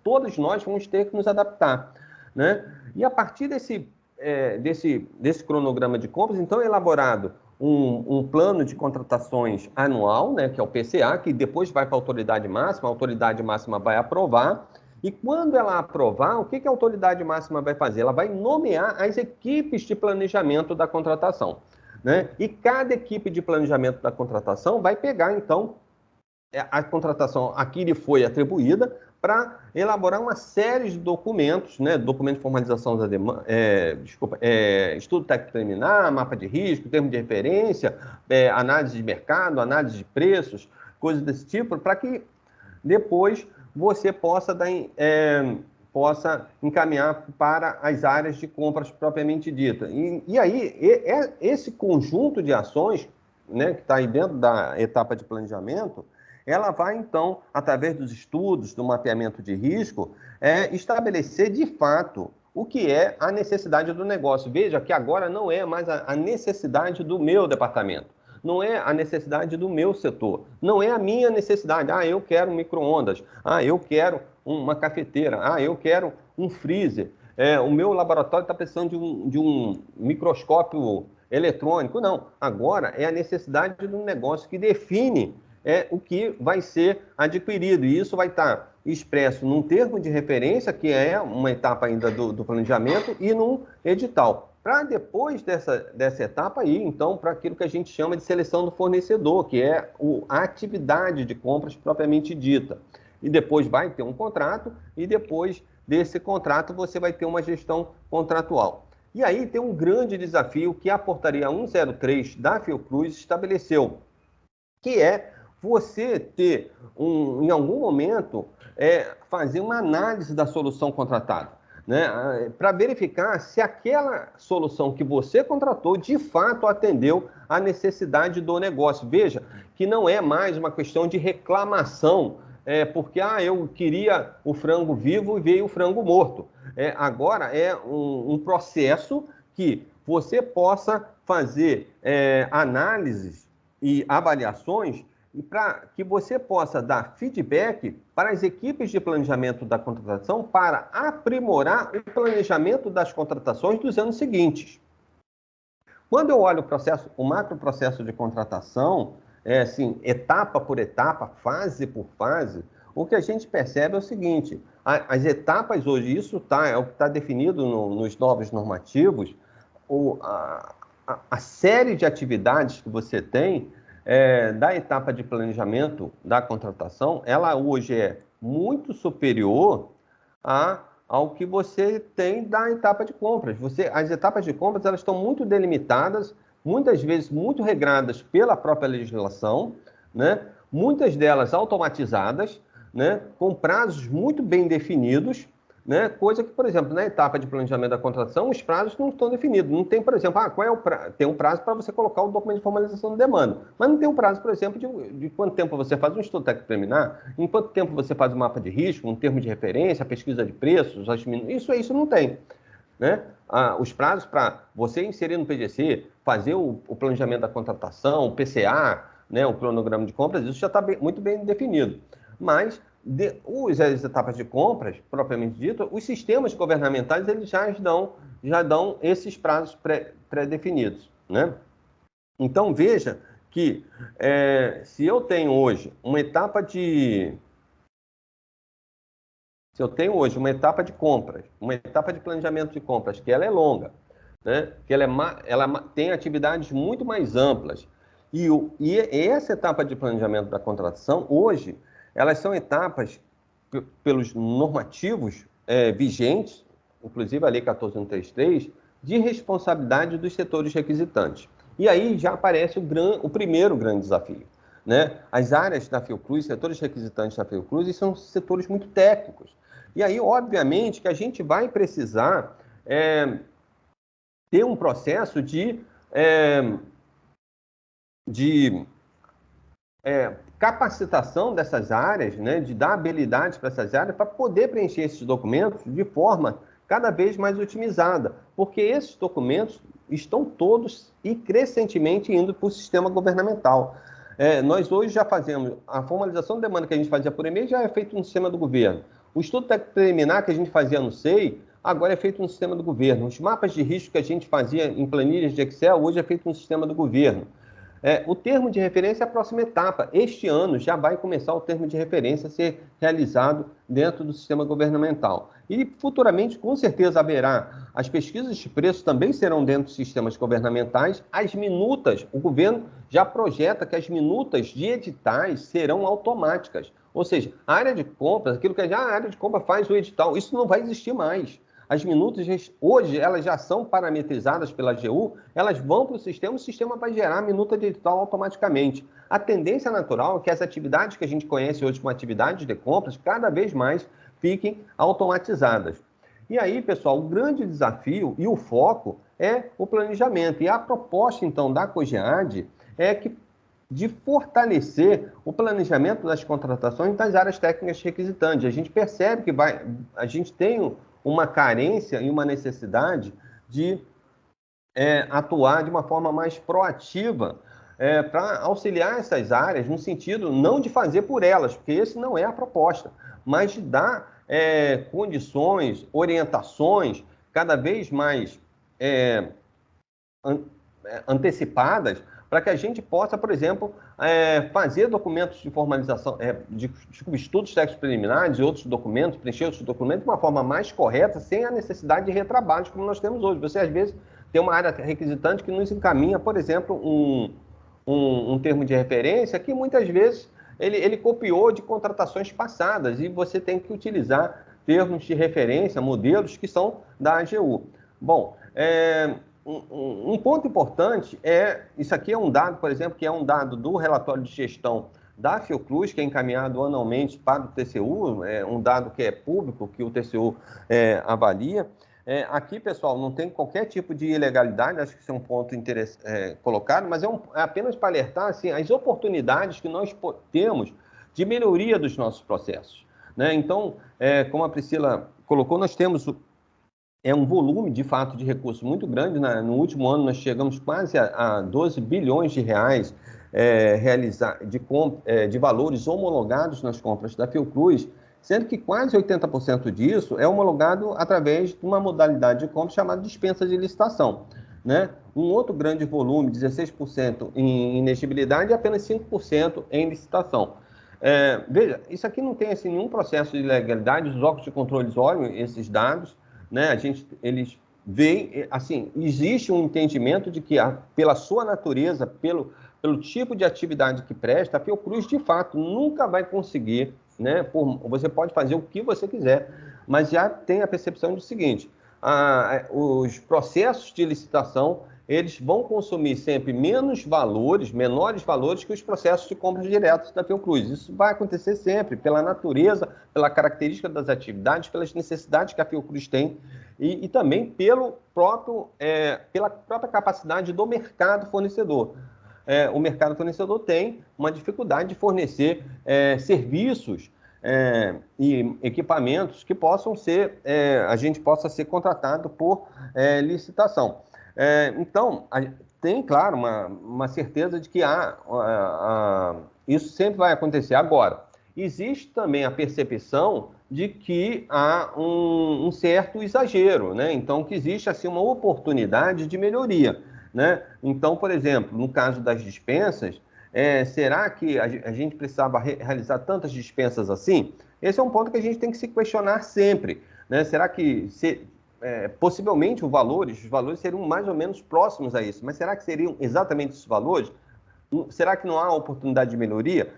todos nós vamos ter que nos adaptar, né? E a partir desse cronograma de compras, então é elaborado um plano de contratações anual, né, que é o PCA, que depois vai para a autoridade máxima vai aprovar. E quando ela aprovar, o que a autoridade máxima vai fazer? Ela vai nomear as equipes de planejamento da contratação, né? E cada equipe de planejamento da contratação vai pegar, então, a contratação a que lhe foi atribuída para elaborar uma série de documentos, né? Documento de formalização da demanda, estudo técnico preliminar, mapa de risco, termo de referência, análise de mercado, análise de preços, coisas desse tipo, para que depois você possa encaminhar para as áreas de compras propriamente dita. E aí, esse conjunto de ações, né, que está aí dentro da etapa de planejamento, ela vai, então, através dos estudos, do mapeamento de risco, estabelecer, de fato, o que é a necessidade do negócio. Veja que agora não é mais a necessidade do meu departamento. Não é a necessidade do meu setor, não é a minha necessidade. Eu quero um micro-ondas, eu quero uma cafeteira, eu quero um freezer, o meu laboratório está precisando de um microscópio eletrônico. Não, agora é a necessidade do negócio que define o que vai ser adquirido, e isso vai estar expresso num termo de referência, que é uma etapa ainda do planejamento, e num edital. para depois dessa etapa aí, então, para aquilo que a gente chama de seleção do fornecedor, que é a atividade de compras propriamente dita. E depois vai ter um contrato, e depois desse contrato você vai ter uma gestão contratual. E aí tem um grande desafio que a portaria 103 da Fiocruz estabeleceu, que é você ter, em algum momento, fazer uma análise da solução contratada, né? Para verificar se aquela solução que você contratou, de fato, atendeu à necessidade do negócio. Veja que não é mais uma questão de reclamação, porque eu queria o frango vivo e veio o frango morto. Agora é um processo que você possa fazer análises e avaliações e para que você possa dar feedback para as equipes de planejamento da contratação para aprimorar o planejamento das contratações dos anos seguintes. Quando eu olho o macro processo de contratação, assim, etapa por etapa, fase por fase, o que a gente percebe é o seguinte: as etapas hoje, isso é o que está definido nos novos normativos, a série de atividades que você tem da etapa de planejamento da contratação, ela hoje é muito superior ao que você tem da etapa de compras. As etapas de compras, elas estão muito delimitadas, muitas vezes muito regradas pela própria legislação, né? Muitas delas automatizadas, né? Com prazos muito bem definidos, né? Coisa que, por exemplo, na etapa de planejamento da contratação, os prazos não estão definidos. Não tem, por exemplo, qual é o prazo? Tem um prazo para você colocar o documento de formalização de demanda, mas não tem um prazo, por exemplo, de quanto tempo você faz um estudo técnico preliminar, em quanto tempo você faz um mapa de risco, um termo de referência, a pesquisa de preços, isso não tem, né? Os prazos para você inserir no PGC, fazer o planejamento da contratação, o PCA, né, o cronograma de compras, isso já está muito bem definido. Mas as etapas de compras, propriamente dito, os sistemas governamentais eles já dão esses prazos pré-definidos, né? Então, veja que se eu tenho hoje uma etapa de compras, uma etapa de planejamento de compras, que ela é longa, né? Que ela tem atividades muito mais amplas, e essa etapa de planejamento da contratação, hoje, elas são etapas, pelos normativos vigentes, inclusive a Lei 14.133, de responsabilidade dos setores requisitantes. E aí já aparece o primeiro grande desafio, né? As áreas da Fiocruz, setores requisitantes da Fiocruz, são setores muito técnicos. E aí, obviamente, que a gente vai precisar ter um processo de capacitação dessas áreas, né, de dar habilidades para essas áreas para poder preencher esses documentos de forma cada vez mais otimizada, porque esses documentos estão todos e crescentemente indo para o sistema governamental. Nós hoje já fazemos a formalização de demanda que a gente fazia por e-mail, já é feito no sistema do governo. O estudo técnico preliminar que a gente fazia no SEI, agora é feito no sistema do governo. Os mapas de risco que a gente fazia em planilhas de Excel, hoje é feito no sistema do governo. O termo de referência é a próxima etapa. Este ano já vai começar o termo de referência a ser realizado dentro do sistema governamental. E futuramente, com certeza, haverá. As pesquisas de preço também serão dentro dos sistemas governamentais. As minutas, o governo já projeta que as minutas de editais serão automáticas. Ou seja, a área de compras, aquilo que a área de compra faz o edital, isso não vai existir mais. As minutas, hoje, elas já são parametrizadas pela AGU, elas vão para o sistema vai gerar a minuta de edital automaticamente. A tendência natural é que as atividades que a gente conhece hoje como atividades de compras, cada vez mais fiquem automatizadas. E aí, pessoal, o grande desafio e o foco é o planejamento. E a proposta, então, da COGEAD é de fortalecer o planejamento das contratações das áreas técnicas requisitantes. A gente percebe que a gente tem uma carência e uma necessidade de atuar de uma forma mais proativa para auxiliar essas áreas, no sentido não de fazer por elas, porque esse não é a proposta, mas de dar condições, orientações cada vez mais antecipadas para que a gente possa, por exemplo, fazer documentos de formalização, estudos técnicos preliminares e outros documentos, preencher outros documentos de uma forma mais correta, sem a necessidade de retrabalhos, como nós temos hoje. Você, às vezes, tem uma área requisitante que nos encaminha, por exemplo, um termo de referência que muitas vezes ele copiou de contratações passadas e você tem que utilizar termos de referência, modelos que são da AGU. Bom, um ponto importante isso aqui é um dado, por exemplo, que é um dado do relatório de gestão da Fiocruz, que é encaminhado anualmente para o TCU, é um dado que é público, que o TCU avalia. Aqui, pessoal, não tem qualquer tipo de ilegalidade, acho que isso é um ponto colocado, mas é apenas para alertar assim, as oportunidades que nós temos de melhoria dos nossos processos, né? Então, como a Priscila colocou, nós temos um volume, de fato, de recursos muito grande. No último ano, nós chegamos quase a 12 bilhões de reais de valores homologados nas compras da Fiocruz, sendo que quase 80% disso é homologado através de uma modalidade de compra chamada dispensa de licitação, né? Um outro grande volume, 16% em inexigibilidade e apenas 5% em licitação. Veja, isso aqui não tem assim, nenhum processo de ilegalidade, os órgãos de controle olham esses dados, né? Eles veem, assim, existe um entendimento de que, pela sua natureza, pelo tipo de atividade que presta, a Fiocruz, de fato, nunca vai conseguir, né? Você pode fazer o que você quiser, mas já tem a percepção do seguinte: os processos de licitação, eles vão consumir sempre menores valores que os processos de compras diretas da Fiocruz. Isso vai acontecer sempre, pela natureza, pela característica das atividades, pelas necessidades que a Fiocruz tem e também pela própria capacidade do mercado fornecedor. O mercado fornecedor tem uma dificuldade de fornecer serviços e equipamentos que a gente possa ser contratado por licitação. Então, tem, claro, uma certeza de que isso sempre vai acontecer. Agora, existe também a percepção de que há um certo exagero, né? Então, que existe assim, uma oportunidade de melhoria, né? Então, por exemplo, no caso das dispensas, será que a gente precisava realizar tantas dispensas assim? Esse é um ponto que a gente tem que se questionar sempre, né? Será que, possivelmente, os valores seriam mais ou menos próximos a isso, mas será que seriam exatamente esses valores? Será que não há oportunidade de melhoria?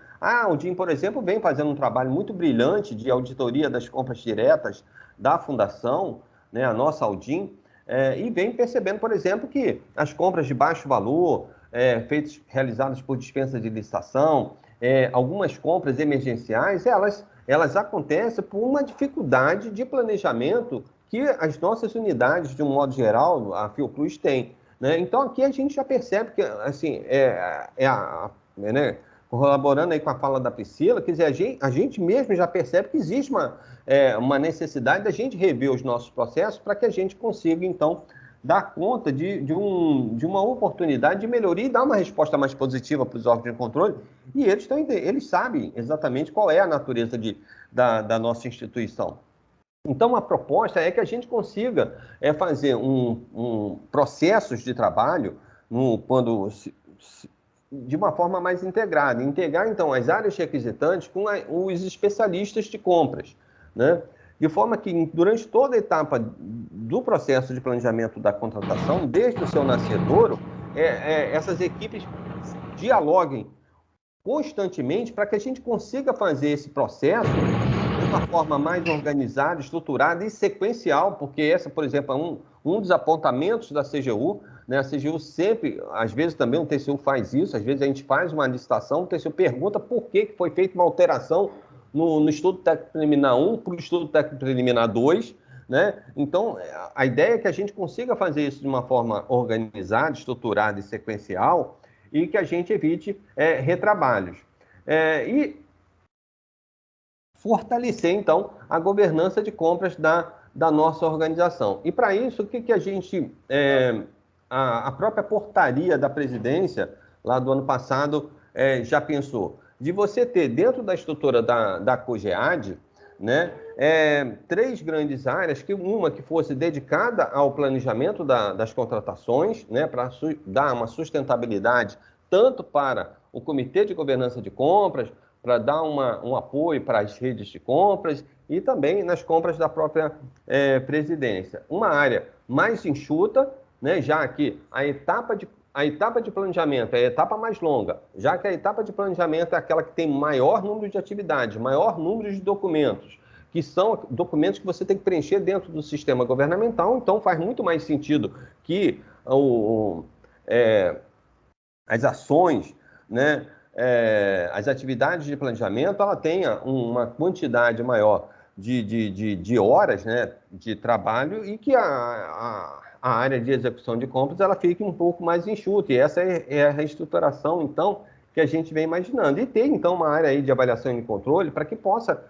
O DIN, por exemplo, vem fazendo um trabalho muito brilhante de auditoria das compras diretas da Fundação, né, a nossa Aldim, e vem percebendo, por exemplo, que as compras de baixo valor, realizadas por dispensa de licitação, algumas compras emergenciais, elas acontecem por uma dificuldade de planejamento que as nossas unidades, de um modo geral, a Fiocruz tem, né? Então, aqui a gente já percebe que, assim, né, corroborando aí com a fala da Priscila, quer dizer, a gente mesmo já percebe que existe uma necessidade da gente rever os nossos processos para que a gente consiga, então, dar conta de uma oportunidade de melhoria e dar uma resposta mais positiva para os órgãos de controle. E eles sabem exatamente qual é a natureza da nossa instituição. Então, a proposta é que a gente consiga fazer processos de trabalho de uma forma mais integrada. Integrar, então, as áreas requisitantes com os especialistas de compras, né? De forma que, durante toda a etapa do processo de planejamento da contratação, desde o seu nascedouro, essas equipes dialoguem constantemente para que a gente consiga fazer esse processo de uma forma mais organizada, estruturada e sequencial, porque essa, por exemplo, é um dos apontamentos da CGU, né? A CGU sempre, às vezes também o TCU faz isso, às vezes a gente faz uma licitação, o TCU pergunta por que foi feita uma alteração no estudo técnico preliminar 1 para o estudo técnico preliminar 2, né? Então, a ideia é que a gente consiga fazer isso de uma forma organizada, estruturada e sequencial e que a gente evite retrabalhos. E fortalecer, então, a governança de compras da nossa organização. E, para isso, o que a gente... a própria portaria da presidência, lá do ano passado, já pensou? De você ter, dentro da estrutura da COGEAD, né, 3 grandes áreas, uma que fosse dedicada ao planejamento das contratações, né, para dar uma sustentabilidade tanto para o Comitê de Governança de Compras, para dar um apoio para as redes de compras e também nas compras da própria presidência. Uma área mais enxuta, né, já que a etapa de planejamento é a etapa mais longa, já que a etapa de planejamento é aquela que tem maior número de atividades, maior número de documentos, que são documentos que você tem que preencher dentro do sistema governamental, então faz muito mais sentido que as ações, né, as atividades de planejamento, ela tenha uma quantidade maior de horas, né, de trabalho, e que a área de execução de compras ela fique um pouco mais enxuta. E essa é a reestruturação, então, que a gente vem imaginando. E ter, então, uma área aí de avaliação e controle para que possa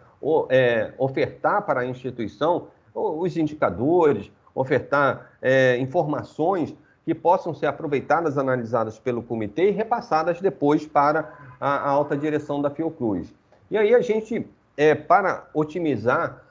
ofertar para a instituição os indicadores, ofertar informações que possam ser aproveitadas, analisadas pelo comitê e repassadas depois para a alta direção da Fiocruz. E aí a gente, para otimizar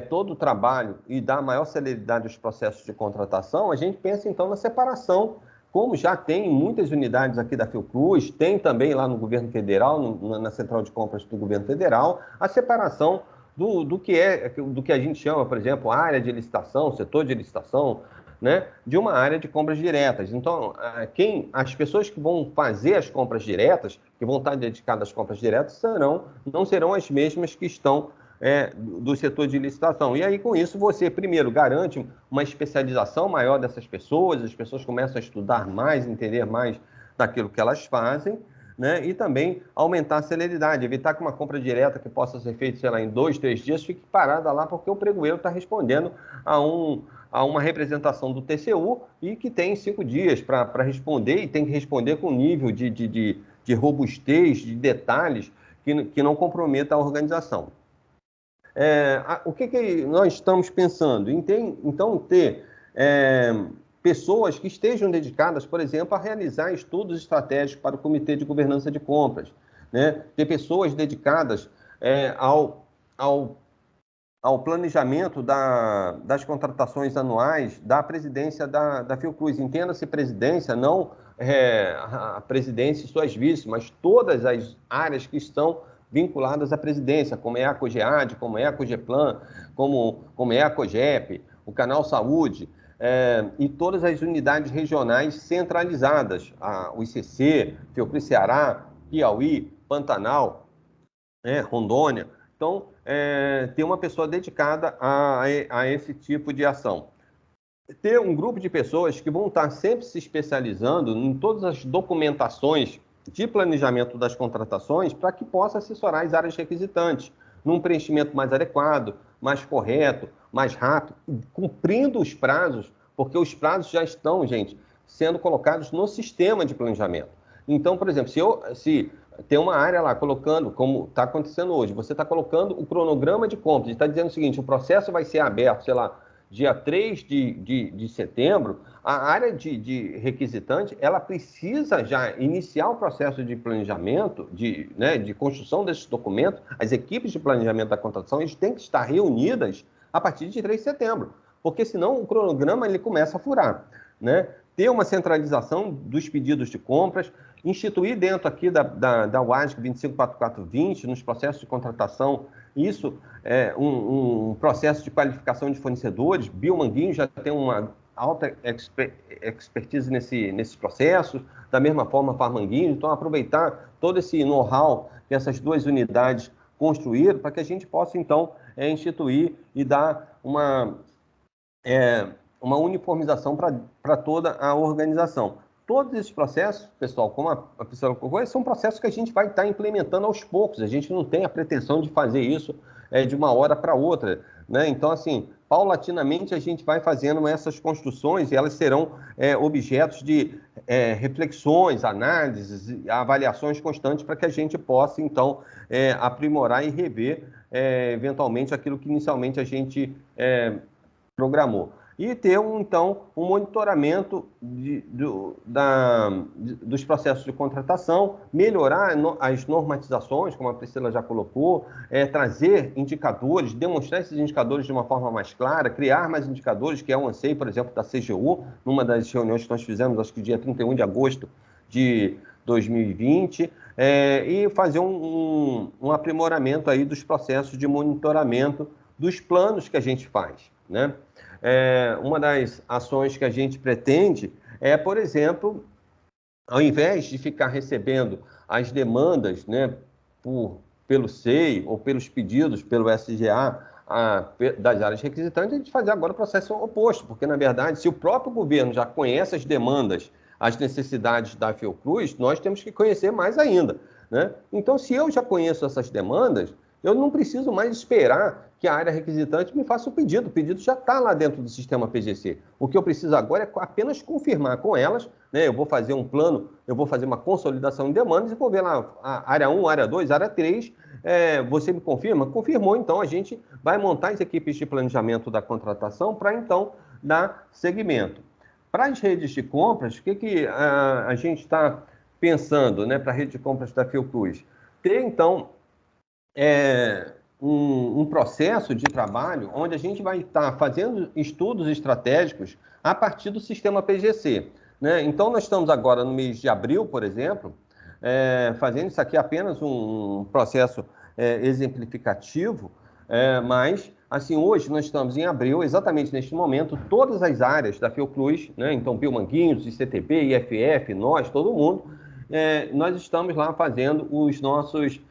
todo o trabalho e dar maior celeridade aos processos de contratação, a gente pensa então na separação, como já tem em muitas unidades aqui da Fiocruz, tem também lá no governo federal, na central de compras do governo federal, a separação do que a gente chama, por exemplo, área de licitação, setor de licitação, né, de uma área de compras diretas. Então, as pessoas que vão fazer as compras diretas, que vão estar dedicadas às compras diretas, não serão as mesmas que estão do setor de licitação. E aí, com isso, você, primeiro, garante uma especialização maior dessas pessoas, as pessoas começam a estudar mais, entender mais daquilo que elas fazem, né? E também aumentar a celeridade, evitar que uma compra direta que possa ser feita, sei lá, em 2, 3 dias, fique parada lá, porque o pregoeiro está respondendo a uma representação do TCU e que tem 5 dias para responder, e tem que responder com nível de robustez, de detalhes, que não comprometa a organização. O que nós estamos pensando? Então, ter pessoas que estejam dedicadas, por exemplo, a realizar estudos estratégicos para o Comitê de Governança de Compras, né? Ter pessoas dedicadas ao planejamento das contratações anuais da presidência da Fiocruz. Entenda-se presidência, não a presidência e suas vices, mas todas as áreas que estão vinculadas à presidência, como é a COGEAD, como é a COGEPLAN, como é a COGEP, o Canal Saúde, e todas as unidades regionais centralizadas, o ICC, Fiocruz Ceará, Piauí, Pantanal, Rondônia. Então, ter uma pessoa dedicada a esse tipo de ação. Ter um grupo de pessoas que vão estar sempre se especializando em todas as documentações de planejamento das contratações para que possa assessorar as áreas requisitantes num preenchimento mais adequado, mais correto, mais rápido, cumprindo os prazos, porque os prazos já estão, gente, sendo colocados no sistema de planejamento. Então, por exemplo, se tem uma área lá colocando, como está acontecendo hoje, você está colocando o cronograma de compras e está dizendo o seguinte: o processo vai ser aberto, sei lá, dia 3 de setembro, a área de requisitante, ela precisa já iniciar o processo de planejamento, de construção desses documentos. As equipes de planejamento da contratação, eles têm que estar reunidas a partir de 3 de setembro, porque senão o cronograma ele começa a furar, né? Ter uma centralização dos pedidos de compras, instituir dentro aqui da UASC 254420, nos processos de contratação, isso é um processo de qualificação de fornecedores. Biomanguinho já tem uma alta expertise nesses processos, da mesma forma Farmanguinho. Então, aproveitar todo esse know-how que essas duas unidades construíram para que a gente possa, então, instituir e dar uma uniformização para toda a organização. Todos esses processos, pessoal, como a Priscila colocou, são processos que a gente vai estar implementando aos poucos. A gente não tem a pretensão de fazer isso de uma hora para outra, né? Então, assim, paulatinamente a gente vai fazendo essas construções e elas serão objetos de reflexões, análises, avaliações constantes para que a gente possa, então, aprimorar e rever, eventualmente, aquilo que inicialmente a gente programou. E ter, então, um monitoramento dos processos de contratação, melhorar as normatizações, como a Priscila já colocou, trazer indicadores, demonstrar esses indicadores de uma forma mais clara, criar mais indicadores, que é um anseio, por exemplo, da CGU, numa das reuniões que nós fizemos, acho que dia 31 de agosto de 2020, e fazer um aprimoramento aí dos processos de monitoramento dos planos que a gente faz, né? uma das ações que a gente pretende é, por exemplo, ao invés de ficar recebendo as demandas, né, pelo SEI ou pelos pedidos pelo SGA das áreas requisitantes, a gente fazer agora o processo oposto, porque, na verdade, se o próprio governo já conhece as demandas, as necessidades da Fiocruz, nós temos que conhecer mais ainda, né? Então, se eu já conheço essas demandas, eu não preciso mais esperar que a área requisitante me faça o pedido já está lá dentro do sistema PGC. O que eu preciso agora é apenas confirmar com elas, né? Eu vou fazer um plano, eu vou fazer uma consolidação de demandas e vou ver lá a área 1, área 2, área 3, você me confirma? Confirmou, então a gente vai montar as equipes de planejamento da contratação para então dar seguimento. Para as redes de compras, o que a gente está pensando, né, para a rede de compras da Fiocruz? Ter, então, um processo de trabalho onde a gente vai estar fazendo estudos estratégicos a partir do sistema PGC, né? Então, nós estamos agora no mês de abril, por exemplo, fazendo isso aqui apenas um processo exemplificativo, mas, assim, hoje nós estamos em abril, exatamente neste momento, todas as áreas da Fiocruz, né? Então, Biomanguinhos, ICTP, IFF, nós, todo mundo, nós estamos lá fazendo os nossos,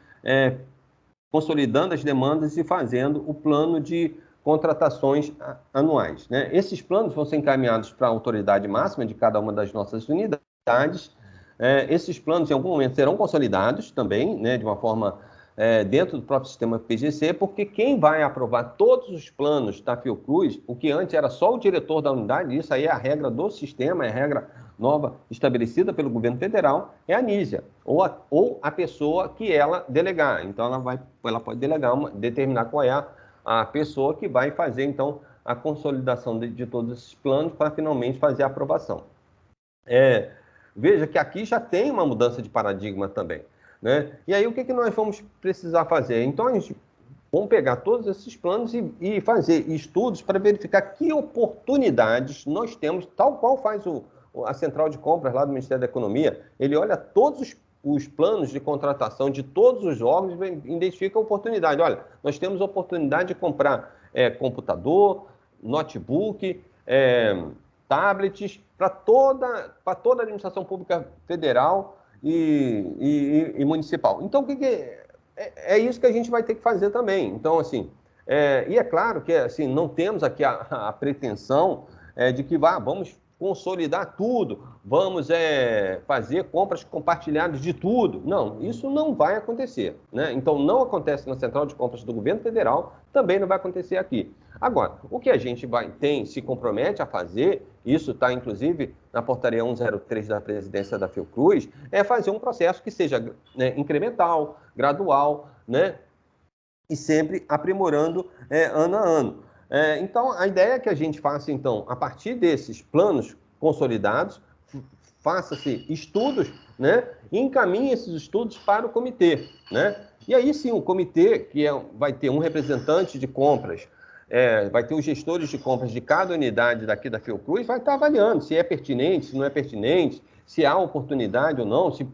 consolidando as demandas e fazendo o plano de contratações anuais, né? Esses planos vão ser encaminhados para a autoridade máxima de cada uma das nossas unidades. Esses planos, em algum momento, serão consolidados também, né, de uma forma dentro do próprio sistema PGC, porque quem vai aprovar todos os planos da Fiocruz, o que antes era só o diretor da unidade, isso aí é a regra do sistema, é a regra nova estabelecida pelo governo federal, é a Anísia, ou a pessoa que ela delegar. Então, ela pode delegar, determinar qual é a pessoa que vai fazer, então, a consolidação de todos esses planos para finalmente fazer a aprovação. Veja que aqui já tem uma mudança de paradigma também, né? E aí, o que nós vamos precisar fazer? Então, a gente vamos pegar todos esses planos e fazer estudos para verificar que oportunidades nós temos, tal qual faz a central de compras lá do Ministério da Economia. Ele olha todos os planos de contratação de todos os órgãos e identifica a oportunidade. Olha, nós temos a oportunidade de comprar computador, notebook, tablets, para toda a administração pública federal e municipal. Então, é isso que a gente vai ter que fazer também. Então, assim, e é claro que assim, não temos aqui a pretensão de que vamos consolidar tudo, vamos fazer compras compartilhadas de tudo. Não, isso não vai acontecer, né? Então, não acontece na Central de Compras do Governo Federal, também não vai acontecer aqui. Agora, o que a gente se compromete a fazer, isso está inclusive na portaria 103 da presidência da Fiocruz, é fazer um processo que seja, né, incremental, gradual, né, e sempre aprimorando ano a ano. Então, a ideia é que a gente faça, então, a partir desses planos consolidados, faça-se estudos, né, e encaminhe esses estudos para o comitê, né? E aí sim, o comitê, que vai ter um representante de compras, vai ter os gestores de compras de cada unidade daqui da Fiocruz, vai estar avaliando se é pertinente, se não é pertinente, se há oportunidade ou não, se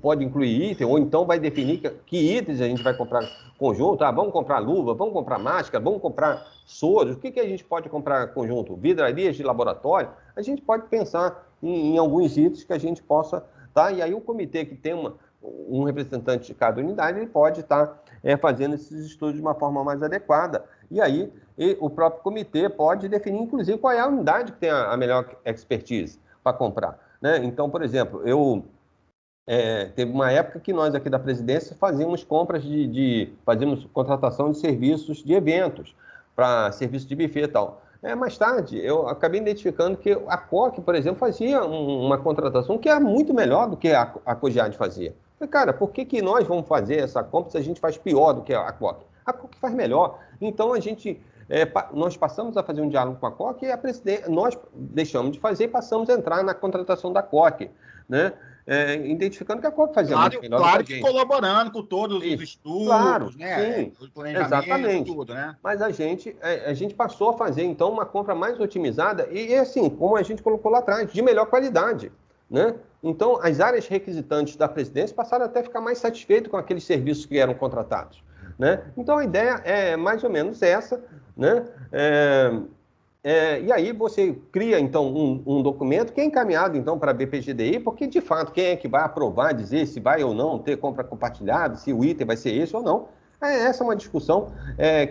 pode incluir item, ou então vai definir que itens a gente vai comprar conjunto. Vamos comprar luva, vamos comprar máscara, vamos comprar soros, o que a gente pode comprar conjunto? Vidrarias de laboratório, a gente pode pensar em alguns itens que a gente possa, tá? E aí o comitê que tem um representante de cada unidade, ele pode estar fazendo esses estudos de uma forma mais adequada. E aí o próprio comitê pode definir, inclusive, qual é a unidade que tem a melhor expertise para comprar, né? Então, por exemplo, teve uma época que nós aqui da presidência fazíamos compras fazíamos contratação de serviços de eventos, para serviço de buffet e tal. Mais tarde, eu acabei identificando que a COC, por exemplo, fazia uma contratação que era muito melhor do que a COGIAD fazia. Falei, cara, por que nós vamos fazer essa compra se a gente faz pior do que a COC? A COC faz melhor. Então, nós passamos a fazer um diálogo com a COC e nós deixamos de fazer e passamos a entrar na contratação da COC, né? Identificando que a COC fazia muito melhor. Claro que colaborando com todos os estudos, claro, né? Sim, Os planejamentos, exatamente. Tudo, né? Mas a gente passou a fazer, então, uma compra mais otimizada e, assim, como a gente colocou lá atrás, de melhor qualidade, né? Então, as áreas requisitantes da presidência passaram até a ficar mais satisfeitas com aqueles serviços que eram contratados, né? Então, a ideia é mais ou menos essa, né? E aí você cria, então, um documento que é encaminhado, então, para a BPGDI, porque, de fato, quem é que vai aprovar, dizer se vai ou não ter compra compartilhada, se o item vai ser esse ou não, essa é uma discussão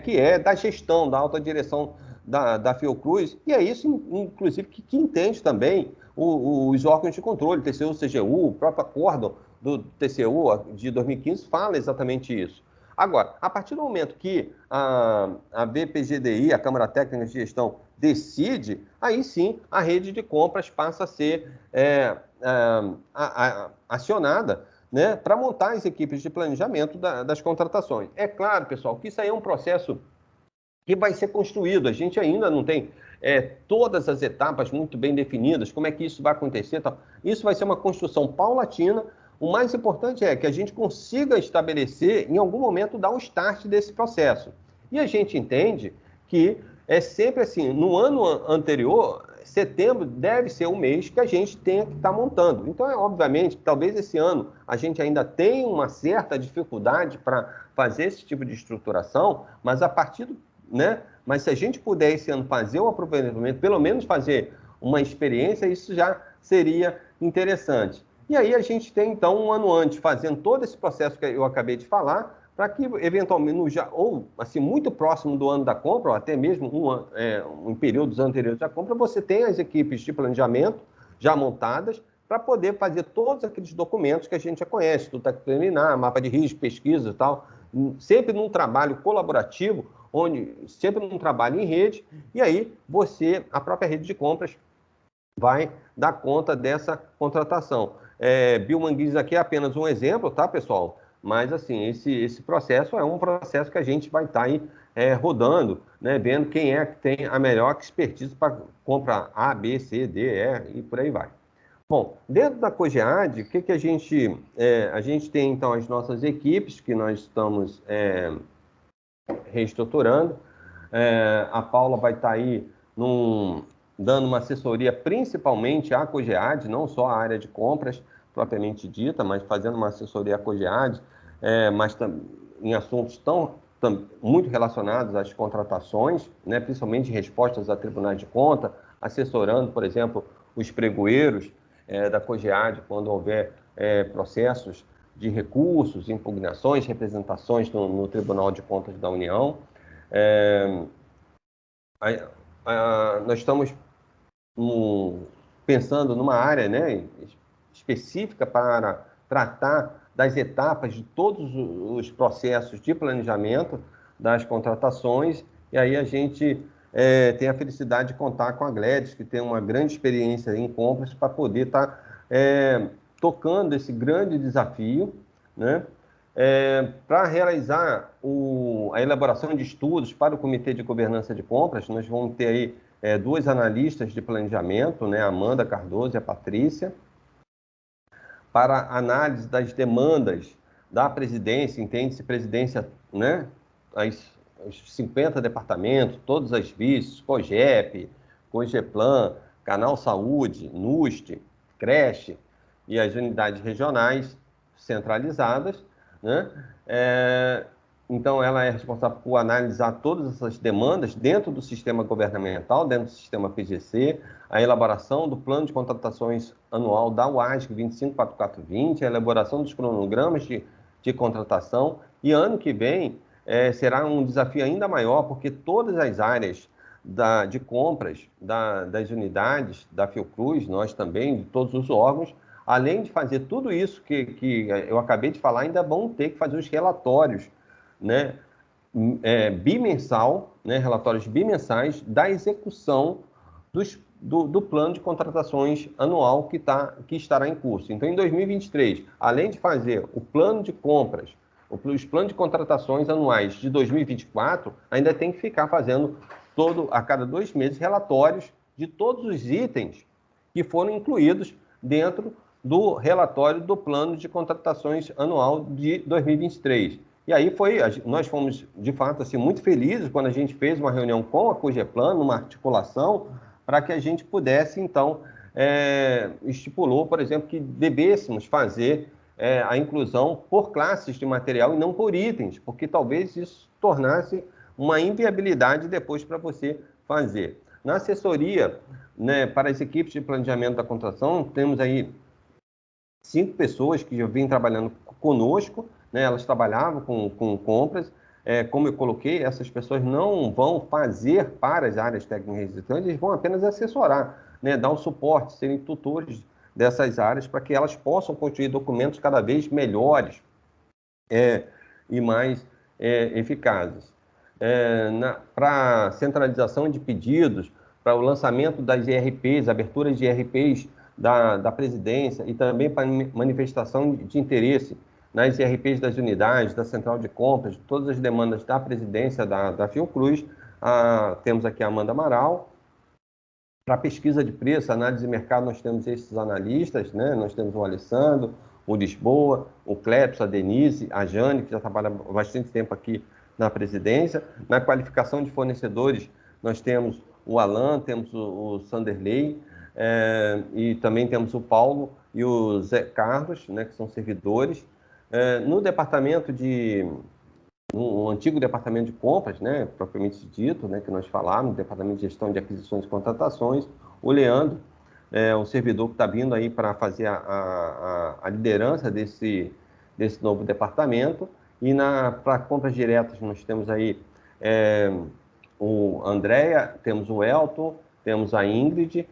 que é da gestão, da alta direção da Fiocruz, e é isso, inclusive, que entende também os órgãos de controle, TCU, CGU, o próprio acórdão do TCU de 2015 fala exatamente isso. Agora, a partir do momento que a BPGDI, a Câmara Técnica de Gestão, decide, aí sim a rede de compras passa a ser acionada, né, para montar as equipes de planejamento das contratações. É claro, pessoal, que isso aí é um processo que vai ser construído. A gente ainda não tem todas as etapas muito bem definidas, como é que isso vai acontecer. Tal. Isso vai ser uma construção paulatina. O mais importante é que a gente consiga estabelecer, em algum momento, dar o start desse processo. E a gente entende que é sempre assim, no ano anterior, setembro deve ser o mês que a gente tenha que estar montando. Então, obviamente, talvez esse ano a gente ainda tenha uma certa dificuldade para fazer esse tipo de estruturação, mas a partir do, né? Mas se a gente puder esse ano fazer o aproveitamento, pelo menos fazer uma experiência, isso já seria interessante. E aí a gente tem, então, um ano antes, fazendo todo esse processo que eu acabei de falar, para que, eventualmente, ou assim, muito próximo do ano da compra, ou até mesmo em períodos anteriores à compra, você tem as equipes de planejamento já montadas para poder fazer todos aqueles documentos que a gente já conhece, tudo técnico preliminar, mapa de risco, pesquisa e tal, sempre num trabalho colaborativo, sempre num trabalho em rede, e aí a própria rede de compras, vai dar conta dessa contratação. Biomanguinhos aqui é apenas um exemplo, tá, pessoal? Mas, assim, esse processo é um processo que a gente vai estar aí rodando, né, vendo quem é que tem a melhor expertise para comprar A, B, C, D, E e por aí vai. Bom, dentro da COGEAD, o que a gente... a gente tem, então, as nossas equipes que nós estamos reestruturando. A Paula vai estar aí dando uma assessoria principalmente à COGEAD, não só à área de compras propriamente dita, mas fazendo uma assessoria à COGEAD, mas em assuntos muito relacionados às contratações, né, principalmente respostas a tribunais de conta, assessorando, por exemplo, os pregoeiros da COGEAD quando houver processos de recursos, impugnações, representações no Tribunal de Contas da União. Nós estamos pensando numa área, né, específica para tratar das etapas de todos os processos de planejamento das contratações, e aí a gente tem a felicidade de contar com a Gladys, que tem uma grande experiência em compras, para poder estar tocando esse grande desafio, né, para realizar a elaboração de estudos para o Comitê de Governança de Compras. Nós vamos ter aí duas analistas de planejamento, né, a Amanda Cardoso e a Patrícia, para análise das demandas da presidência, entende-se presidência, né, os 50 departamentos, todas as vices, COGEP, COGEPLAN, Canal Saúde, NUST, creche e as unidades regionais centralizadas, né? Então, ela é responsável por analisar todas essas demandas dentro do sistema governamental, dentro do sistema PGC, a elaboração do plano de contratações anual da UASC 254420, a elaboração dos cronogramas de contratação, e ano que vem será um desafio ainda maior, porque todas as áreas de compras das unidades da Fiocruz, nós também, de todos os órgãos, além de fazer tudo isso que eu acabei de falar, ainda vão ter que fazer os relatórios, né, bimensal, né, relatórios bimensais da execução do plano de contratações anual que estará em curso. Então, em 2023, além de fazer o plano de compras, os planos de contratações anuais de 2024, ainda tem que ficar fazendo a cada 2 meses relatórios de todos os itens que foram incluídos dentro do relatório do plano de contratações anual de 2023. E aí nós fomos, de fato, assim, muito felizes quando a gente fez uma reunião com a COGEPLAN, uma articulação, para que a gente pudesse, então, estipulou, por exemplo, que devêssemos fazer a inclusão por classes de material e não por itens, porque talvez isso tornasse uma inviabilidade depois para você fazer. Na assessoria, né, para as equipes de planejamento da contratação, temos aí 5 pessoas que já vêm trabalhando conosco, né, elas trabalhavam com compras. Como eu coloquei, essas pessoas não vão fazer para as áreas técnicas, então eles vão apenas assessorar, né, dar um suporte, serem tutores dessas áreas para que elas possam construir documentos cada vez melhores e mais eficazes. Para centralização de pedidos, para o lançamento das IRPs, aberturas de IRPs da presidência e também para manifestação de interesse nas IRPs das unidades, da central de compras, todas as demandas da presidência da Fiocruz. Temos aqui a Amanda Amaral. Para pesquisa de preço, análise de mercado, nós temos esses analistas, né? Nós temos o Alessandro, o Lisboa, o Clepson, a Denise, a Jane, que já trabalha há bastante tempo aqui na presidência. Na qualificação de fornecedores, nós temos o Alan, temos o Sanderley, e também temos o Paulo e o Zé Carlos, né, que são servidores. No departamento no antigo departamento de compras, né, propriamente dito, né, que nós falamos, no departamento de gestão de aquisições e contratações, o Leandro, o servidor que está vindo aí para fazer a liderança desse novo departamento. E para compras diretas, nós temos aí o Andréia, temos o Elton, temos a Ingrid,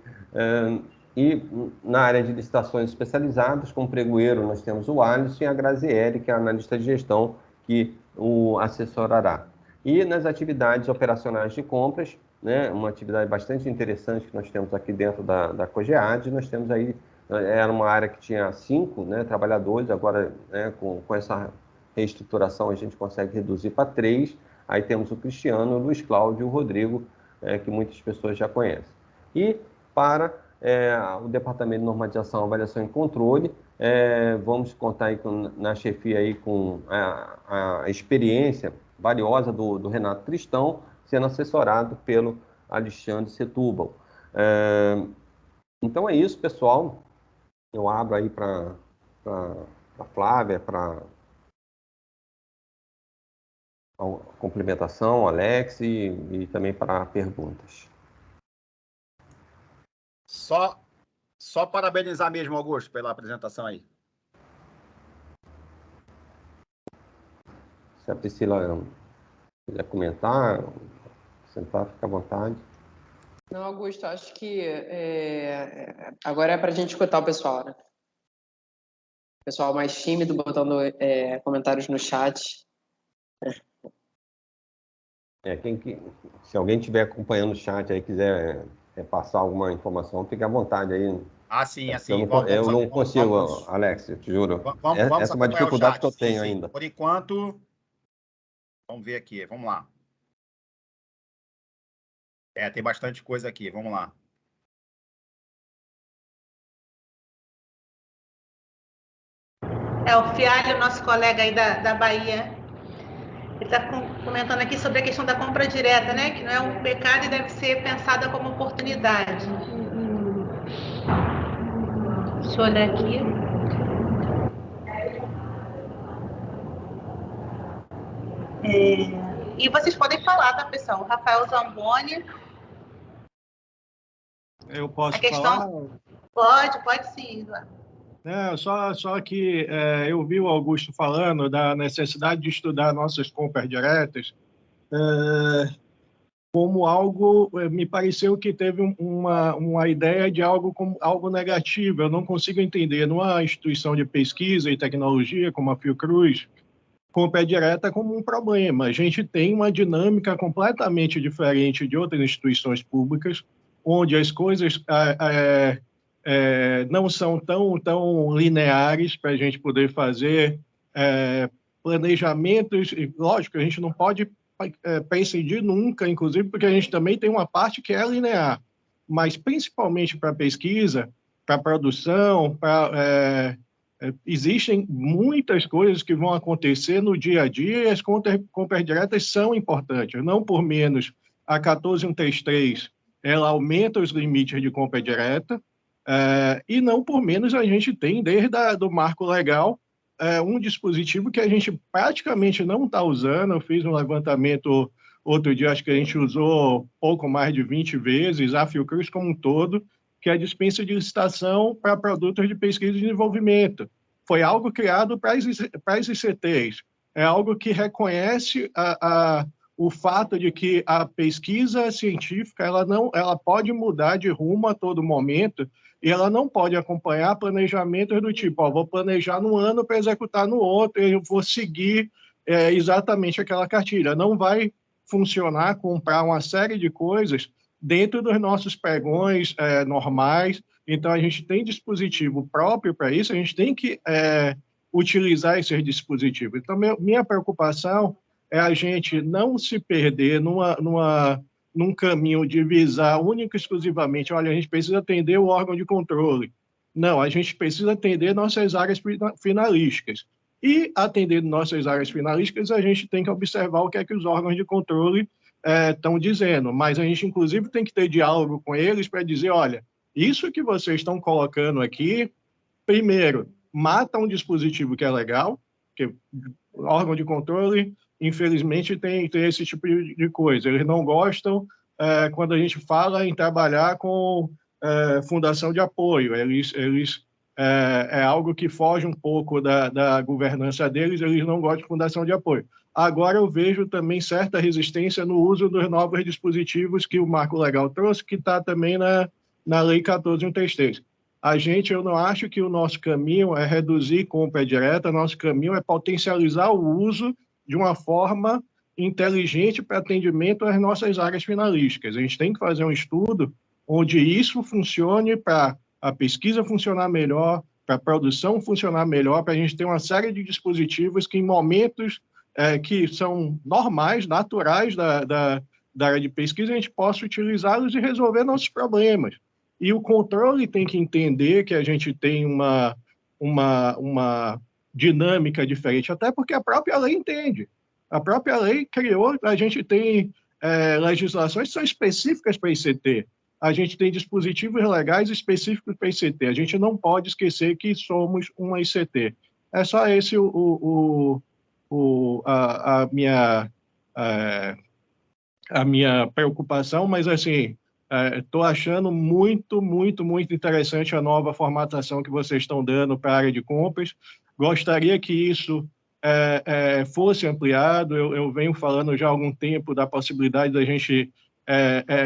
e na área de licitações especializadas, como pregoeiro, nós temos o Alisson e a Graziele, que é a analista de gestão, que o assessorará. E nas atividades operacionais de compras, né, uma atividade bastante interessante que nós temos aqui dentro da COGEAD, nós temos aí, era uma área que tinha 5, né, trabalhadores, agora, né, com essa reestruturação a gente consegue reduzir para 3, aí temos o Cristiano, o Luiz Cláudio e o Rodrigo, que muitas pessoas já conhecem. E para o Departamento de Normatização, Avaliação e Controle, vamos contar aí na chefia aí com a experiência valiosa do Renato Tristão, sendo assessorado pelo Alexandre Setúbal. Então é isso, pessoal. Eu abro aí para a Flávia, para a complementação, Alex, e também para perguntas. Só parabenizar mesmo, Augusto, pela apresentação aí. Se a Priscila quiser comentar, sentar, fica à vontade. Não, Augusto, acho que agora é para a gente escutar o pessoal, né? O pessoal mais tímido, botando comentários no chat. Se alguém estiver acompanhando o chat aí, quiser passar alguma informação, fique à vontade aí. Sim. Eu não consigo, Alex, eu te juro. Essa é uma dificuldade que eu tenho ainda. Por enquanto, vamos ver aqui, vamos lá. Tem bastante coisa aqui, vamos lá. O Fialho, nosso colega aí da Bahia, ele está comentando aqui sobre a questão da compra direta, né? Que não é um pecado e deve ser pensada como oportunidade. Deixa eu olhar aqui. E vocês podem falar, tá, pessoal? O Rafael Zamboni. Eu posso falar? Pode sim, Eduardo. Só que eu vi o Augusto falando da necessidade de estudar nossas compras diretas como algo, me pareceu que teve uma ideia de algo como algo negativo. Eu não consigo entender numa instituição de pesquisa e tecnologia como a Fiocruz, compra direta como um problema. A gente tem uma dinâmica completamente diferente de outras instituições públicas, onde as coisas não são tão lineares para a gente poder fazer planejamentos. Lógico, a gente não pode prescindir nunca, inclusive, porque a gente também tem uma parte que é linear, mas principalmente para pesquisa, para produção, existem muitas coisas que vão acontecer no dia a dia e as compras diretas são importantes. Não por menos, a 14133 ela aumenta os limites de compra direta, e não por menos a gente tem, desde do marco legal, um dispositivo que a gente praticamente não está usando. Eu fiz um levantamento outro dia acho que a gente usou pouco mais de 20 vezes, a Fiocruz como um todo, que é a dispensa de licitação para produtos de pesquisa e desenvolvimento. Foi algo criado para as ICTs, é algo que reconhece o fato de que a pesquisa científica ela pode mudar de rumo a todo momento e ela não pode acompanhar planejamentos do tipo, vou planejar num ano para executar no outro, eu vou seguir exatamente aquela cartilha. Não vai funcionar comprar uma série de coisas dentro dos nossos pregões normais. Então, a gente tem dispositivo próprio para isso, a gente tem que utilizar esses dispositivos. Então, minha preocupação é a gente não se perder num caminho de visar única e exclusivamente, olha, a gente precisa atender o órgão de controle. Não, a gente precisa atender nossas áreas finalísticas. E, atendendo nossas áreas finalísticas, a gente tem que observar o que é que os órgãos de controle estão dizendo. Mas a gente, inclusive, tem que ter diálogo com eles para dizer, olha, isso que vocês estão colocando aqui, primeiro, mata um dispositivo que é legal, porque o órgão de controle, infelizmente, tem esse tipo de coisa. Eles não gostam quando a gente fala em trabalhar com fundação de apoio. É algo que foge um pouco da governança deles, eles não gostam de fundação de apoio. Agora eu vejo também certa resistência no uso dos novos dispositivos que o Marco Legal trouxe, que está também na Lei 14.133. Eu não acho que o nosso caminho é reduzir compra direta, nosso caminho é potencializar o uso de uma forma inteligente para atendimento às nossas áreas finalísticas. A gente tem que fazer um estudo onde isso funcione para a pesquisa funcionar melhor, para a produção funcionar melhor, para a gente ter uma série de dispositivos que em momentos que são normais, naturais da área de pesquisa, a gente possa utilizá-los e resolver nossos problemas. E o controle tem que entender que a gente tem uma dinâmica diferente, até porque a própria lei entende. A própria lei criou, a gente tem legislações que são específicas para ICT. A gente tem dispositivos legais específicos para ICT. A gente não pode esquecer que somos uma ICT. É só esse a minha preocupação, mas assim, estou achando muito, muito, muito interessante a nova formatação que vocês estão dando para a área de compras. Gostaria que isso fosse ampliado. Eu venho falando já há algum tempo da possibilidade da gente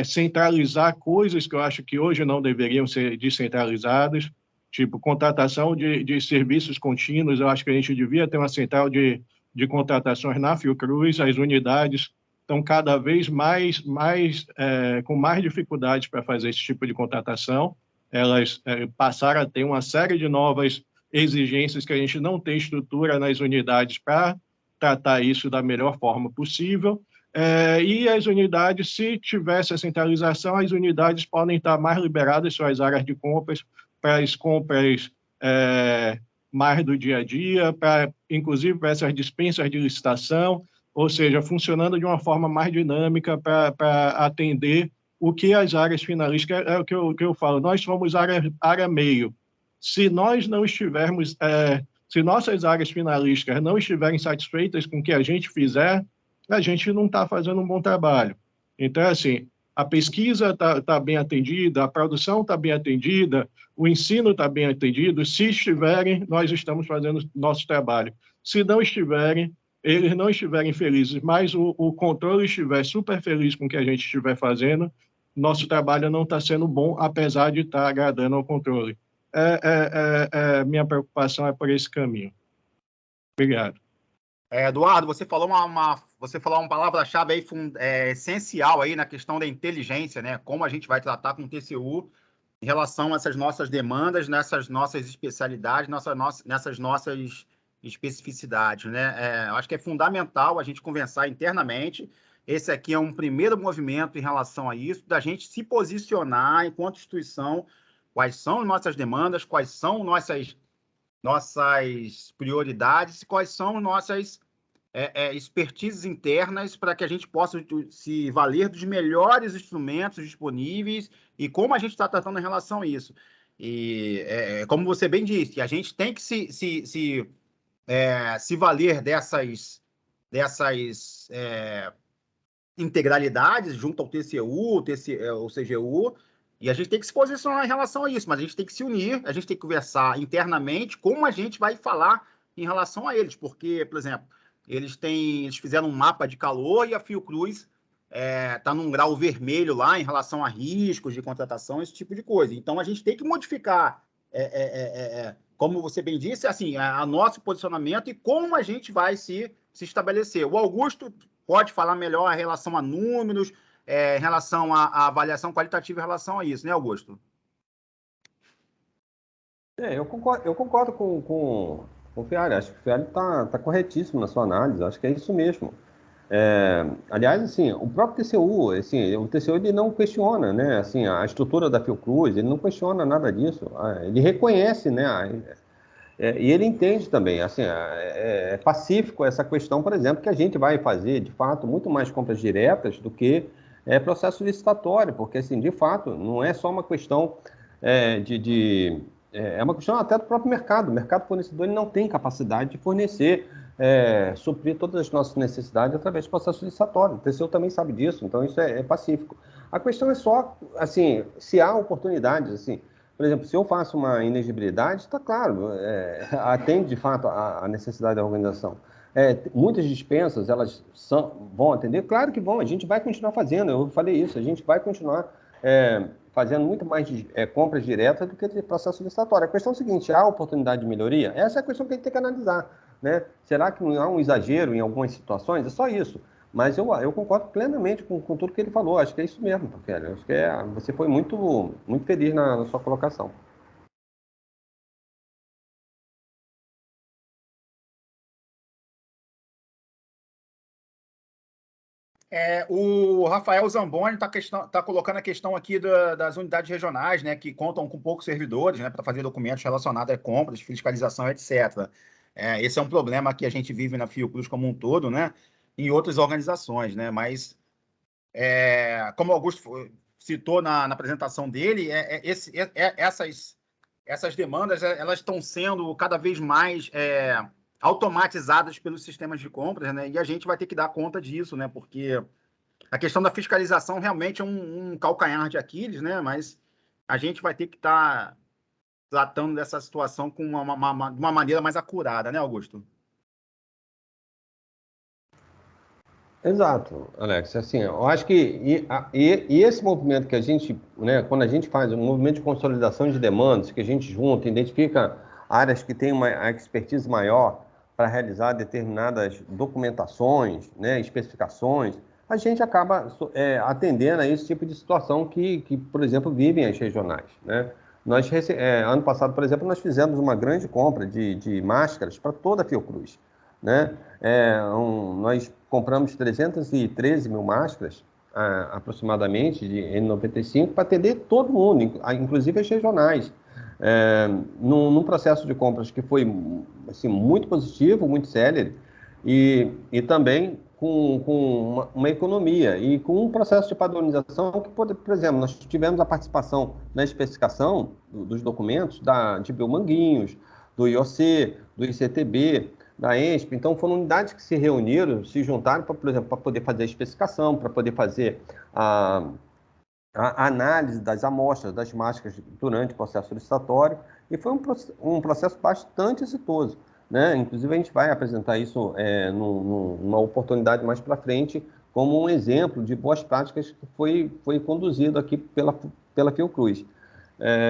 centralizar coisas que eu acho que hoje não deveriam ser descentralizadas, tipo contratação de serviços contínuos. Eu acho que a gente devia ter uma central de contratações na Fiocruz. As unidades estão cada vez mais com mais dificuldades para fazer esse tipo de contratação. Elas passaram a ter uma série de novas exigências que a gente não tem estrutura nas unidades para tratar isso da melhor forma possível. E as unidades, se tivesse a centralização, as unidades podem estar mais liberadas suas áreas de compras para as compras mais do dia a dia, inclusive para essas dispensas de licitação, ou seja, funcionando de uma forma mais dinâmica para atender o que as áreas finalísticas, é o que eu falo, nós somos área meio. Se nós não estivermos, se nossas áreas finalísticas não estiverem satisfeitas com o que a gente fizer, a gente não está fazendo um bom trabalho. Então, assim, a pesquisa está bem atendida, a produção está bem atendida, o ensino está bem atendido. Se estiverem, nós estamos fazendo nosso trabalho. Se não estiverem, eles não estiverem felizes, mas o controle estiver super feliz com o que a gente estiver fazendo, nosso trabalho não está sendo bom, apesar de estar agradando ao controle. Minha preocupação é por esse caminho. Obrigado. Eduardo, você falou uma palavra-chave aí essencial aí na questão da inteligência, né? Como a gente vai tratar com o TCU em relação a essas nossas demandas, nessas nossas especialidades, nessas nossas especificidades, né? Acho que é fundamental a gente conversar internamente. Esse aqui é um primeiro movimento em relação a isso, da gente se posicionar enquanto instituição, quais são as nossas demandas, quais são nossas prioridades, quais são nossas expertises internas para que a gente possa se valer dos melhores instrumentos disponíveis e como a gente está tratando em relação a isso. E, como você bem disse, a gente tem que se valer dessas integralidade junto ao TCU, o CGU, e a gente tem que se posicionar em relação a isso, mas a gente tem que se unir, a gente tem que conversar internamente como a gente vai falar em relação a eles, porque, por exemplo, eles fizeram um mapa de calor e a Fiocruz está num grau vermelho lá em relação a riscos de contratação, esse tipo de coisa. Então, a gente tem que modificar, como você bem disse, assim, a nosso posicionamento e como a gente vai se estabelecer. O Augusto pode falar melhor em relação a números, em relação à avaliação qualitativa em relação a isso, né, Augusto? Eu concordo com o Fialho. Acho que o Fialho está corretíssimo na sua análise. Acho que é isso mesmo. Aliás, assim, o próprio TCU, assim, o TCU ele não questiona, né, assim, a estrutura da Fiocruz, ele não questiona nada disso. Ele reconhece, né, e ele entende também, assim, é pacífico essa questão, por exemplo, que a gente vai fazer, de fato, muito mais compras diretas do que processo licitatório, porque, assim, de fato, não é só uma questão é uma questão até do próprio mercado. O mercado fornecedor ele não tem capacidade de fornecer, suprir todas as nossas necessidades através do processo licitatório. O TCU também sabe disso, então isso é pacífico. A questão é só, assim, se há oportunidades, assim, por exemplo, se eu faço uma inexigibilidade, está claro, atende de fato a necessidade da organização. Muitas dispensas, elas vão atender? Claro que vão, a gente vai continuar fazendo, eu falei isso, a gente vai continuar fazendo muito mais compras diretas do que de processo licitatório. A questão é a seguinte, há oportunidade de melhoria? Essa é a questão que a gente tem que analisar, né? Será que não há um exagero em algumas situações? É só isso. Mas eu concordo plenamente com tudo que ele falou. Acho que é isso mesmo, Kelly. Acho que você foi muito, muito feliz na sua colocação. O Rafael Zamboni está colocando a questão aqui das unidades regionais, né, que contam com poucos servidores, né, para fazer documentos relacionados a compras, fiscalização, etc. Esse é um problema que a gente vive na Fiocruz como um todo, né, em outras organizações, né, mas, como o Augusto citou na apresentação dele, essas demandas elas estão sendo cada vez mais automatizadas pelos sistemas de compras, né? E a gente vai ter que dar conta disso, né? Porque a questão da fiscalização realmente é um calcanhar de Aquiles, né? Mas a gente vai ter que estar tratando dessa situação com uma maneira mais acurada, né, Augusto? Exato, Alex. Assim, eu acho que e esse movimento que a gente, né, quando a gente faz um movimento de consolidação de demandas, que a gente junta, identifica áreas que têm uma expertise maior para realizar determinadas documentações, né, especificações, a gente acaba atendendo a esse tipo de situação que, por exemplo, vivem as regionais, né? Nós, ano passado, por exemplo, nós fizemos uma grande compra de máscaras para toda a Fiocruz, né? Nós compramos 313 mil máscaras, aproximadamente, de N95, para atender todo mundo, inclusive as regionais. Num processo de compras que foi assim, muito positivo, muito célere, e também com uma economia e com um processo de padronização que, por exemplo, nós tivemos a participação na especificação dos documentos de Belmanguinhos, do IOC, do ICTB, da ENSP. Então, foram unidades que se reuniram, se juntaram, por exemplo, para poder fazer a especificação, para poder fazer a análise das amostras, das máscaras durante o processo licitatório, e foi um processo bastante exitoso, né? Inclusive, a gente vai apresentar isso numa oportunidade mais para frente, como um exemplo de boas práticas que foi conduzido aqui pela Fiocruz.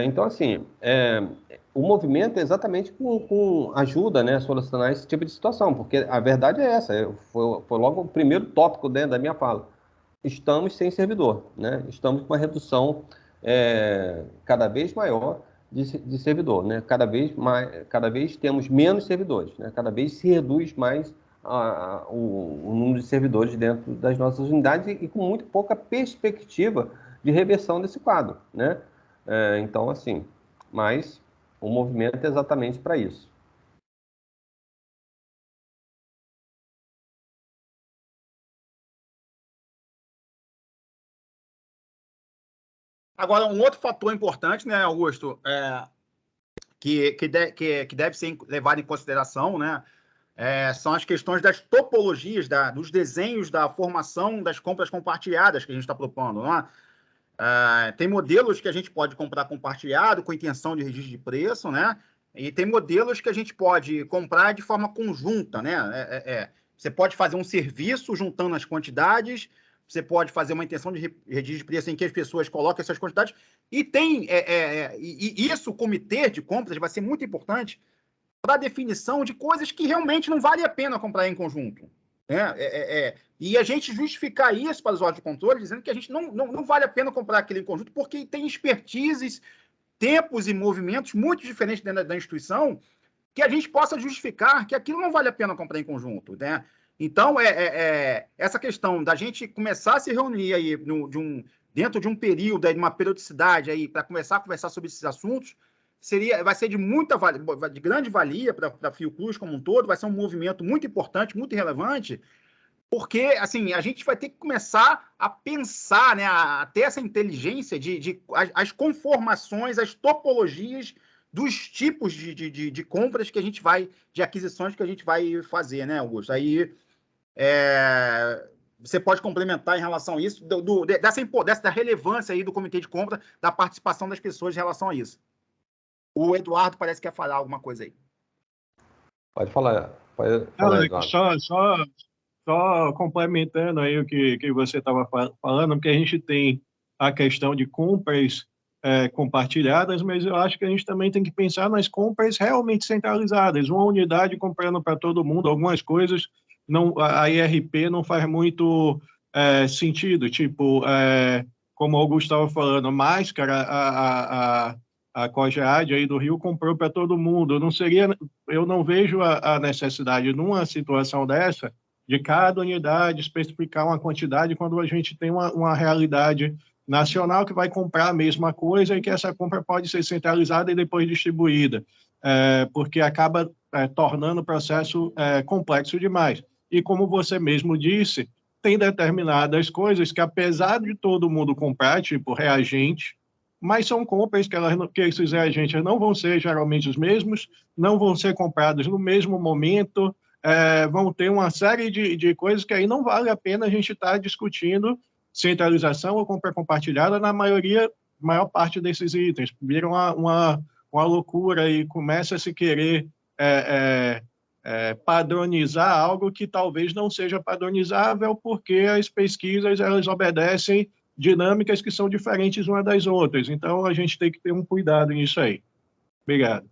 Então, assim, o movimento é exatamente com ajuda, né, a solucionar esse tipo de situação, porque a verdade é essa, foi logo o primeiro tópico, né, da minha fala. Estamos sem servidor, né? Estamos com uma redução cada vez maior de servidor, né? Cada vez temos menos servidores, né? Cada vez se reduz mais o número de servidores dentro das nossas unidades e com muito pouca perspectiva de reversão desse quadro, né? Então, assim, mas o movimento é exatamente para isso. Agora, um outro fator importante, né, Augusto, que deve ser levado em consideração, né, são as questões das topologias, dos desenhos da formação das compras compartilhadas que a gente está propondo. Não é? Tem modelos que a gente pode comprar compartilhado com intenção de registro de preço, né? E tem modelos que a gente pode comprar de forma conjunta, né? Você pode fazer um serviço juntando as quantidades, você pode fazer uma intenção de registro de preço em que as pessoas coloquem essas quantidades, e tem isso, o comitê de compras vai ser muito importante para a definição de coisas que realmente não vale a pena comprar em conjunto. E a gente justificar isso para os órgãos de controle, dizendo que a gente não vale a pena comprar aquele em conjunto, porque tem expertises, tempos e movimentos muito diferentes dentro da instituição, que a gente possa justificar que aquilo não vale a pena comprar em conjunto, né? Então, essa questão da gente começar a se reunir aí dentro de um período, de uma periodicidade aí, para começar a conversar sobre esses assuntos, vai ser de grande valia para a Fiocruz como um todo, vai ser um movimento muito importante, muito relevante, porque assim, a gente vai ter que começar a pensar, né, a ter essa inteligência as conformações, as topologias dos tipos de compras que a gente vai, de aquisições que a gente vai fazer, né, Augusto? Aí você pode complementar em relação a isso, dessa relevância aí do comitê de compra, da participação das pessoas em relação a isso. O Eduardo parece que quer falar alguma coisa aí. Pode falar, Eduardo. Só complementando aí o que você estava falando, porque a gente tem a questão de compras compartilhadas, mas eu acho que a gente também tem que pensar nas compras realmente centralizadas, uma unidade comprando para todo mundo, algumas coisas, a IRP não faz muito sentido, tipo, como o Augusto estava falando, máscara, a COGEAD aí do Rio comprou para todo mundo, eu não vejo a necessidade numa situação dessa, de cada unidade especificar uma quantidade quando a gente tem uma realidade nacional que vai comprar a mesma coisa e que essa compra pode ser centralizada e depois distribuída, porque acaba tornando o processo complexo demais. E como você mesmo disse, tem determinadas coisas que, apesar de todo mundo comprar, tipo reagente, mas são compras que esses reagentes não vão ser geralmente os mesmos, não vão ser comprados no mesmo momento, vão ter uma série de coisas que aí não vale a pena a gente estar discutindo centralização ou compra compartilhada na maior parte desses itens. Viram uma loucura e começa a se querer padronizar algo que talvez não seja padronizável porque as pesquisas elas obedecem dinâmicas que são diferentes umas das outras. Então, a gente tem que ter um cuidado nisso aí. Obrigado.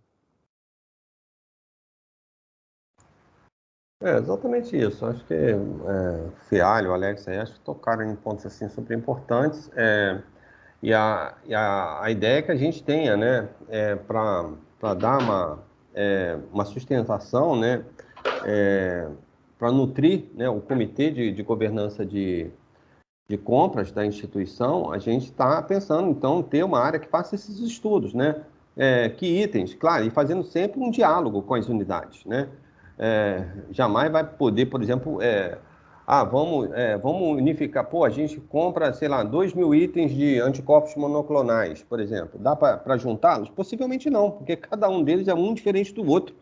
Exatamente isso. Acho que Fialho, Alex, acho que tocaram em pontos assim super importantes. E a ideia é que a gente tenha, né, para dar uma sustentação, né, para nutrir, né, o comitê de governança de compras da instituição, a gente está pensando, então, ter uma área que faça esses estudos, né? Que itens, claro, e fazendo sempre um diálogo com as unidades, né? Jamais vai poder, por exemplo, vamos unificar, a gente compra, sei lá, 2.000 itens de anticorpos monoclonais, por exemplo, dá para juntá-los? Possivelmente não, porque cada um deles é um diferente do outro,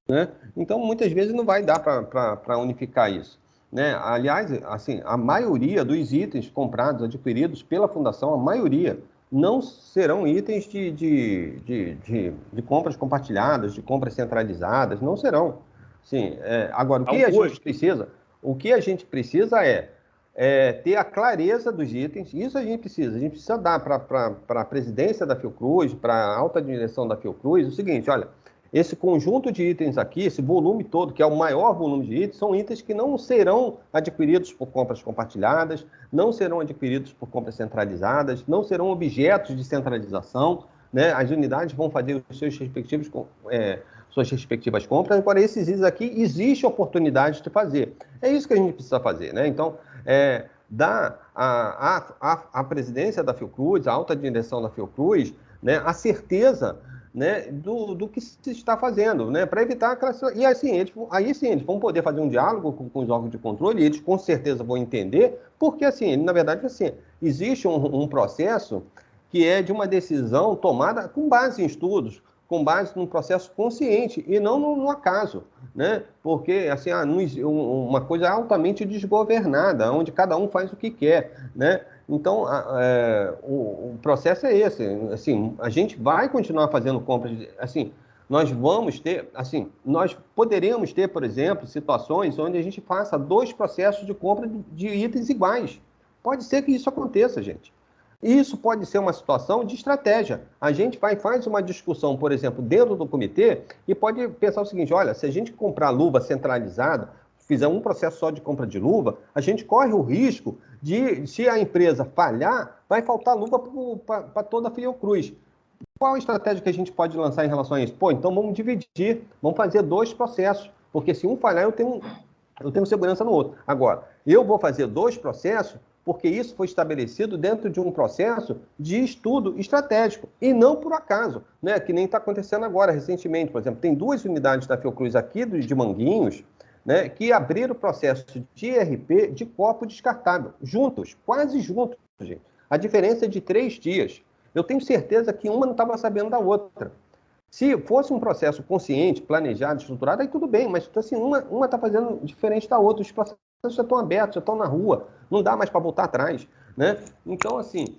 né? Então, muitas vezes não vai dar para unificar isso, né? Aliás, assim, a maioria dos itens comprados, adquiridos pela Fundação, a maioria não serão itens de compras compartilhadas, de compras centralizadas, não serão. Sim, agora, o que a gente precisa é ter a clareza dos itens, isso a gente precisa dar para a presidência da Fiocruz, para a alta direção da Fiocruz, o seguinte, olha, esse conjunto de itens aqui, esse volume todo, que é o maior volume de itens, são itens que não serão adquiridos por compras compartilhadas, não serão adquiridos por compras centralizadas, não serão objetos de centralização, né? As unidades vão fazer os seus suas respectivas compras. Agora, esses itens aqui, existe oportunidade de fazer. É isso que a gente precisa fazer, né? Então, dar à presidência da Fiocruz, à alta direção da Fiocruz, né, a certeza, né, do que se está fazendo, né, para evitar aquelas... E assim, eles vão poder fazer um diálogo com os órgãos de controle, e eles com certeza vão entender, porque, assim, na verdade, assim, existe um processo que é de uma decisão tomada com base em estudos. com base num processo consciente e não no acaso, né? Porque assim, uma coisa altamente desgovernada, onde cada um faz o que quer, né? Então, o processo é esse. Assim, a gente vai continuar fazendo compras, assim, nós vamos ter, assim, nós poderíamos ter, por exemplo, situações onde a gente faça 2 processos de compra de itens iguais. Pode ser que isso aconteça, gente. Isso pode ser uma situação de estratégia. A gente faz uma discussão, por exemplo, dentro do comitê e pode pensar o seguinte, olha, se a gente comprar luva centralizada, fizer um processo só de compra de luva, a gente corre o risco de, se a empresa falhar, vai faltar luva para toda a Fiocruz. Qual a estratégia que a gente pode lançar em relação a isso? Pô, então vamos dividir, vamos fazer 2 processos, porque se um falhar, eu tenho segurança no outro. Agora, eu vou fazer 2 processos porque isso foi estabelecido dentro de um processo de estudo estratégico, e não por acaso, né? Que nem está acontecendo agora, recentemente. Por exemplo, tem 2 unidades da Fiocruz aqui, de Manguinhos, né, que abriram o processo de IRP de copo descartável, juntos, quase juntos, gente. A diferença é de 3 dias. Eu tenho certeza que uma não estava sabendo da outra. Se fosse um processo consciente, planejado, estruturado, aí tudo bem, mas assim, uma está fazendo diferente da outra. Os processos já estão abertos, já estão na rua, não dá mais para voltar atrás, né? Então, assim,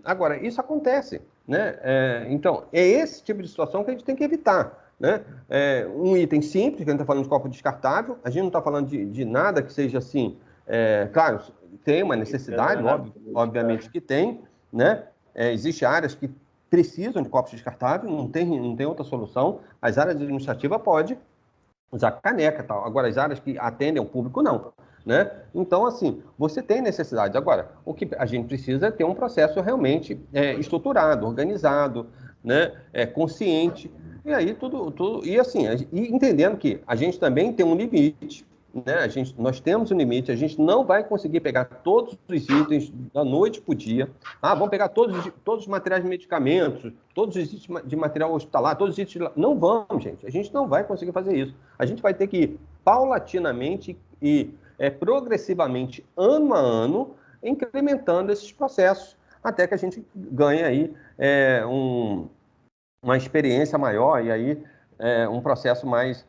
agora, isso acontece, né? Então, é esse tipo de situação que a gente tem que evitar, né? Um item simples, que a gente está falando de copo descartável, a gente não está falando de nada que seja assim, claro, tem uma necessidade, obviamente que tem, né? Existem áreas que precisam de copos descartáveis, não tem outra solução. As áreas administrativas podem usar caneca e tal. Agora, as áreas que atendem ao público, não. Né? Então, assim, você tem necessidade. Agora, o que a gente precisa é ter um processo realmente estruturado, organizado, né? Consciente. E aí, e assim, e entendendo que a gente também tem um limite, né? Nós temos um limite, a gente não vai conseguir pegar todos os itens da noite para o dia. Vamos pegar todos os materiais de medicamentos, todos os itens de material hospitalar, todos os itens... Não vamos, gente. A gente não vai conseguir fazer isso. A gente vai ter que ir paulatinamente e progressivamente, ano a ano, incrementando esses processos, até que a gente ganhe aí uma experiência maior e aí um processo mais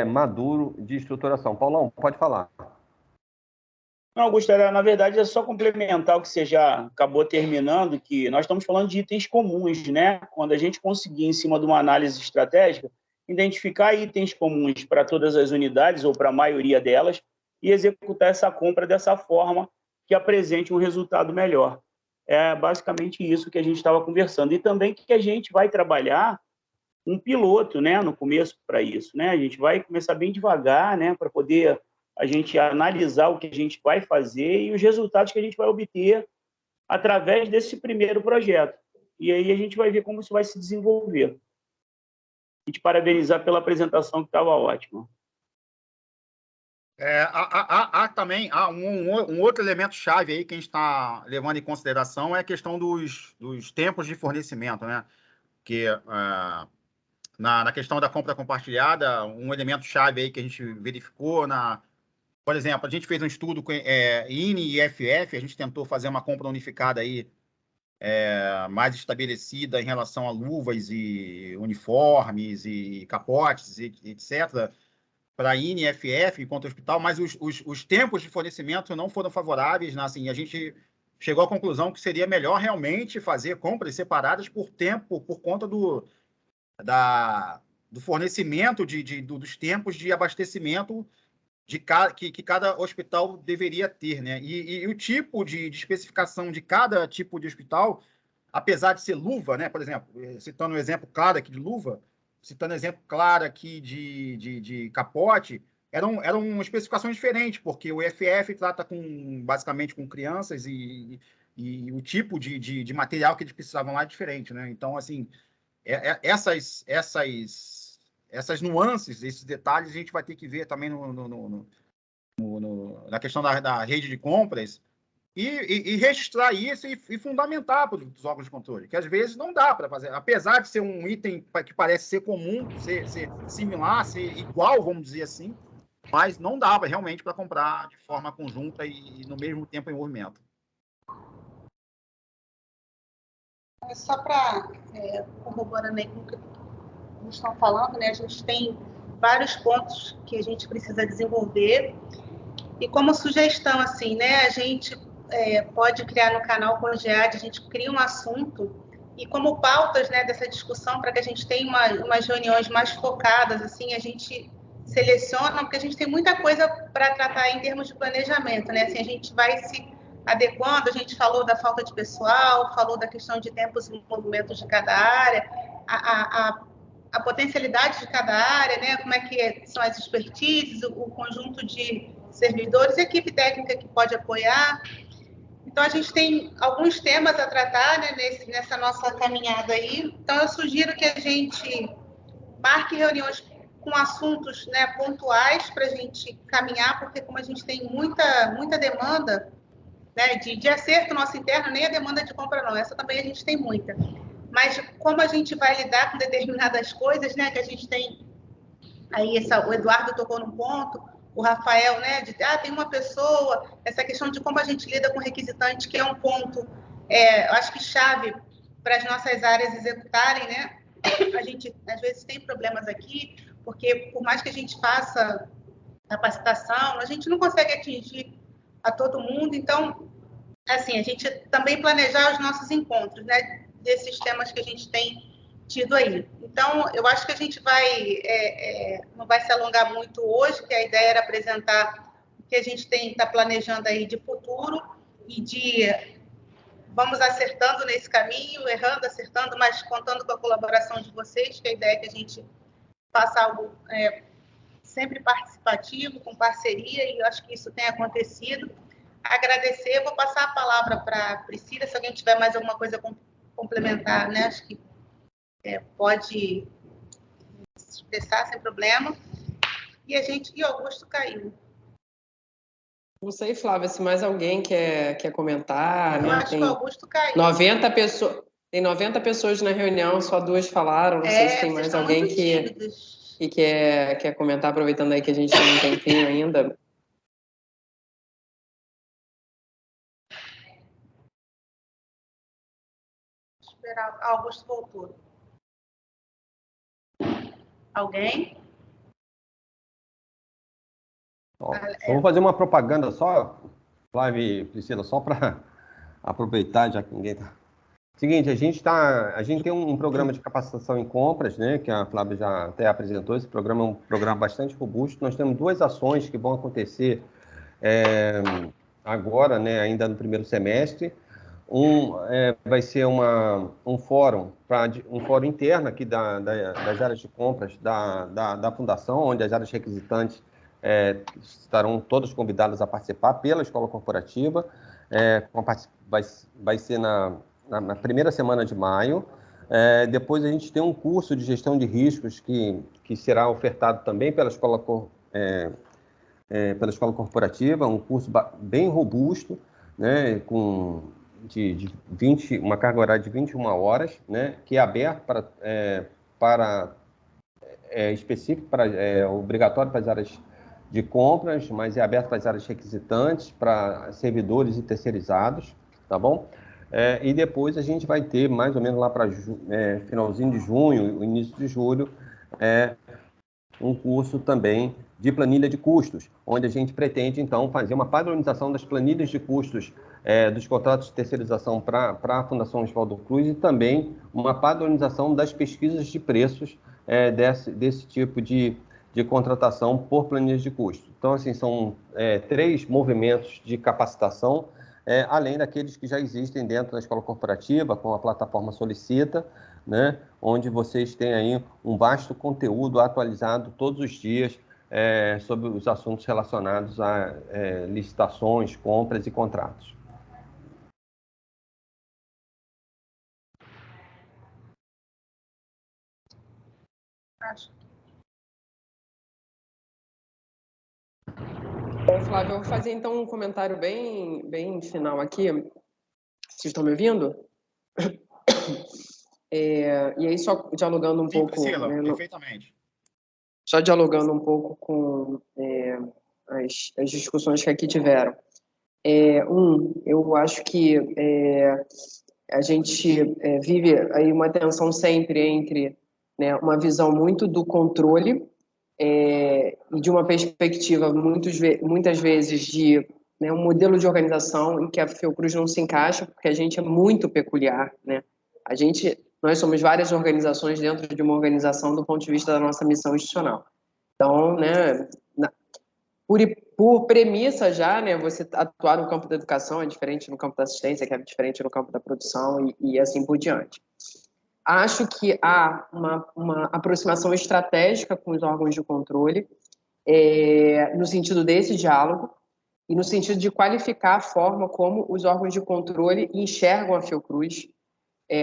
maduro de estruturação. Paulão, pode falar. Não, Augusto, na verdade, é só complementar o que você já acabou terminando, que nós estamos falando de itens comuns, né? Quando a gente conseguir, em cima de uma análise estratégica, identificar itens comuns para todas as unidades, ou para a maioria delas, e executar essa compra dessa forma que apresente um resultado melhor. É basicamente isso que a gente estava conversando. E também que a gente vai trabalhar um piloto, né, no começo para isso, né? A gente vai começar bem devagar, né, para poder a gente analisar o que a gente vai fazer e os resultados que a gente vai obter através desse primeiro projeto. E aí a gente vai ver como isso vai se desenvolver. E te parabenizar pela apresentação, que estava ótima. Também um outro elemento chave aí que a gente está levando em consideração é a questão dos tempos de fornecimento, né? Que na questão da compra compartilhada, um elemento chave aí que a gente verificou por exemplo, a gente fez um estudo com INE e FF, a gente tentou fazer uma compra unificada aí, mais estabelecida em relação a luvas e uniformes e capotes, etc., para INE e FF enquanto hospital, mas os tempos de fornecimento não foram favoráveis, né? Assim, a gente chegou à conclusão que seria melhor realmente fazer compras separadas por tempo, por conta do fornecimento dos tempos de abastecimento que cada hospital deveria ter, né? E o tipo de especificação de cada tipo de hospital, apesar de ser luva, né? Por exemplo, citando um exemplo claro aqui de luva, citando um exemplo claro aqui de capote, eram especificações diferentes, porque o FF trata basicamente com crianças e o tipo de material que eles precisavam lá é diferente, né? Então, assim, essas nuances, esses detalhes, a gente vai ter que ver também na questão da rede de compras e registrar isso e fundamentar para os órgãos de controle, que às vezes não dá para fazer. Apesar de ser um item que parece ser comum, ser similar, ser igual, vamos dizer assim, mas não dava realmente para comprar de forma conjunta e no mesmo tempo em movimento. Só para corroborando aí com todos estão falando, né? A gente tem vários pontos que a gente precisa desenvolver. E como sugestão, assim, né? A gente pode criar no canal Congead, a gente cria um assunto e como pautas, né, dessa discussão, para que a gente tenha umas reuniões mais focadas, assim, a gente seleciona, porque a gente tem muita coisa para tratar em termos de planejamento, né? Assim, a gente vai se adequando, a gente falou da falta de pessoal, falou da questão de tempos e movimentos de cada área, a potencialidade de cada área, né? Como é que são as expertises, o conjunto de servidores, a equipe técnica que pode apoiar. Então, a gente tem alguns temas a tratar, né, nessa nossa caminhada aí. Então, eu sugiro que a gente marque reuniões com assuntos, né, pontuais para a gente caminhar, porque como a gente tem muita demanda, né, de acerto nosso interno, nem a demanda de compra não, essa também a gente tem muita. Mas como a gente vai lidar com determinadas coisas, né, que a gente tem aí, o Eduardo tocou num ponto, o Rafael, né, tem uma pessoa, essa questão de como a gente lida com requisitante, que é um ponto, eu acho que chave para as nossas áreas executarem, né? A gente, às vezes, tem problemas aqui, porque por mais que a gente faça capacitação, a gente não consegue atingir a todo mundo, então, assim, a gente também planejar os nossos encontros, né, desses temas que a gente tem tido aí. Então, eu acho que a gente não vai se alongar muito hoje, que a ideia era apresentar o que a gente está planejando aí de futuro e vamos acertando nesse caminho, errando, acertando, mas contando com a colaboração de vocês, que a ideia é que a gente faça algo sempre participativo, com parceria, e eu acho que isso tem acontecido. Agradecer, vou passar a palavra para a Priscila, se alguém tiver mais alguma coisa a complementar, né? Acho que pode se expressar sem problema. E o Augusto caiu. Não sei, Flávia, se mais alguém quer comentar. Eu acho que o Augusto caiu. 90 pessoas, tem 90 pessoas na reunião, só 2 falaram. Não sei se tem mais alguém que quer comentar, aproveitando aí que a gente tem um tempinho ainda. Esperar. Augusto voltou. Alguém? Vamos fazer uma propaganda só, Flávia e Priscila, só para aproveitar, já que ninguém está... Seguinte, a gente tem um programa de capacitação em compras, né, que a Flávia já até apresentou. Esse programa é um programa bastante robusto. Nós temos 2 ações que vão acontecer agora, né, ainda no primeiro semestre. Vai ser um fórum interno aqui das áreas de compras da Fundação, onde as áreas requisitantes estarão todas convidadas a participar pela Escola Corporativa. Vai ser na primeira semana de maio. Depois a gente tem um curso de gestão de riscos que será ofertado também pela Escola Corporativa, um curso bem robusto, né, com uma carga horária de 21 horas, né, que é aberto específico, obrigatório para as áreas de compras, mas é aberto para as áreas requisitantes, para servidores e terceirizados, tá bom? E depois a gente vai ter, mais ou menos lá para finalzinho de junho, início de julho, um curso também de planilha de custos, onde a gente pretende, então, fazer uma padronização das planilhas de custos dos contratos de terceirização para a Fundação Oswaldo Cruz e também uma padronização das pesquisas de preços desse tipo de contratação por planilhas de custo. Então, assim, são 3 movimentos de capacitação, além daqueles que já existem dentro da Escola Corporativa, com a plataforma Solicita, né, onde vocês têm aí um vasto conteúdo atualizado todos os dias sobre os assuntos relacionados a licitações, compras e contratos. Bom, Flávio, eu vou fazer então um comentário bem final aqui. Vocês estão me ouvindo? E aí, só dialogando um pouco... Priscila, perfeitamente. Só dialogando um pouco com as discussões que aqui tiveram. Eu acho que a gente vive aí uma tensão sempre entre né, uma visão muito do controle e de uma perspectiva muitas vezes de, né, um modelo de organização em que a Fiocruz não se encaixa, porque a gente é muito peculiar, né? Nós somos várias organizações dentro de uma organização do ponto de vista da nossa missão institucional. Então, né, por premissa já, né, você atuar no campo da educação é diferente no campo da assistência, que é diferente no campo da produção e assim por diante. Acho que há uma aproximação estratégica com os órgãos de controle, no sentido desse diálogo e no sentido de qualificar a forma como os órgãos de controle enxergam a Fiocruz,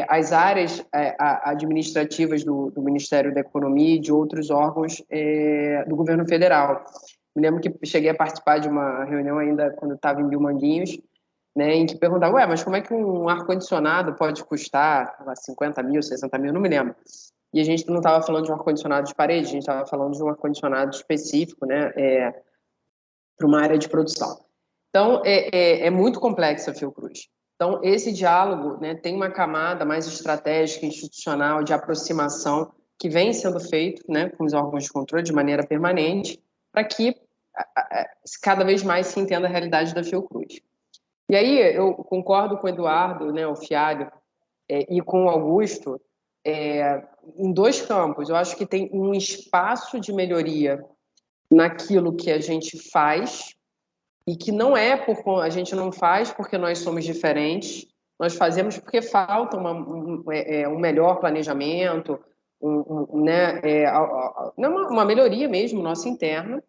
as áreas administrativas do Ministério da Economia e de outros órgãos do governo federal. Me lembro que cheguei a participar de uma reunião ainda quando eu estava em Bilmanguinhos, né, em que perguntava, mas como é que um ar-condicionado pode custar 50 mil, 60 mil, não me lembro. E a gente não estava falando de um ar-condicionado de parede, a gente estava falando de um ar-condicionado específico, né, para uma área de produção. Então, é muito complexa a Fiocruz. Então, esse diálogo, né, tem uma camada mais estratégica, institucional, de aproximação, que vem sendo feito, né, com os órgãos de controle de maneira permanente, para que cada vez mais se entenda a realidade da Fiocruz. E aí eu concordo com o Eduardo, né, o Fialho, e com o Augusto, em dois campos. Eu acho que tem um espaço de melhoria naquilo que a gente faz, e que não a gente não faz porque nós somos diferentes, nós fazemos porque falta um melhor planejamento, né, uma melhoria mesmo nossa interna.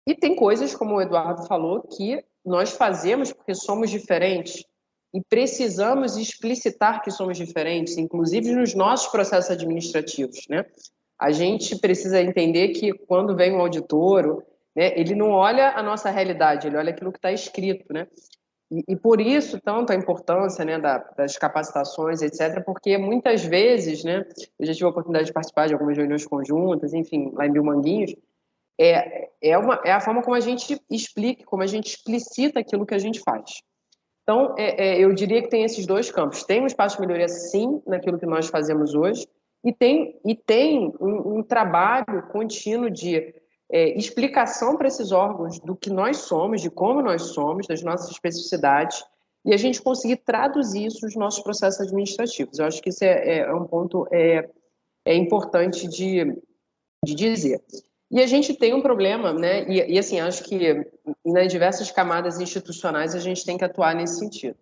E tem coisas, como o Eduardo falou, que nós fazemos porque somos diferentes e precisamos explicitar que somos diferentes, inclusive nos nossos processos administrativos, né? A gente precisa entender que quando vem um auditor, né, ele não olha a nossa realidade, ele olha aquilo que está escrito, né? E por isso, tanto a importância, né, das capacitações, etc., porque muitas vezes, né, eu já tive a oportunidade de participar de algumas reuniões conjuntas, enfim, lá em Bilmanguinhos, é a forma como a gente explica, como a gente explicita aquilo que a gente faz. Então, eu diria que tem esses dois campos. Tem um espaço de melhoria, sim, naquilo que nós fazemos hoje, e tem um trabalho contínuo de explicação para esses órgãos do que nós somos, de como nós somos, das nossas especificidades, e a gente conseguir traduzir isso nos nossos processos administrativos. Eu acho que isso é um ponto importante de dizer. E a gente tem um problema, né? E assim, acho que nas diversas camadas institucionais a gente tem que atuar nesse sentido.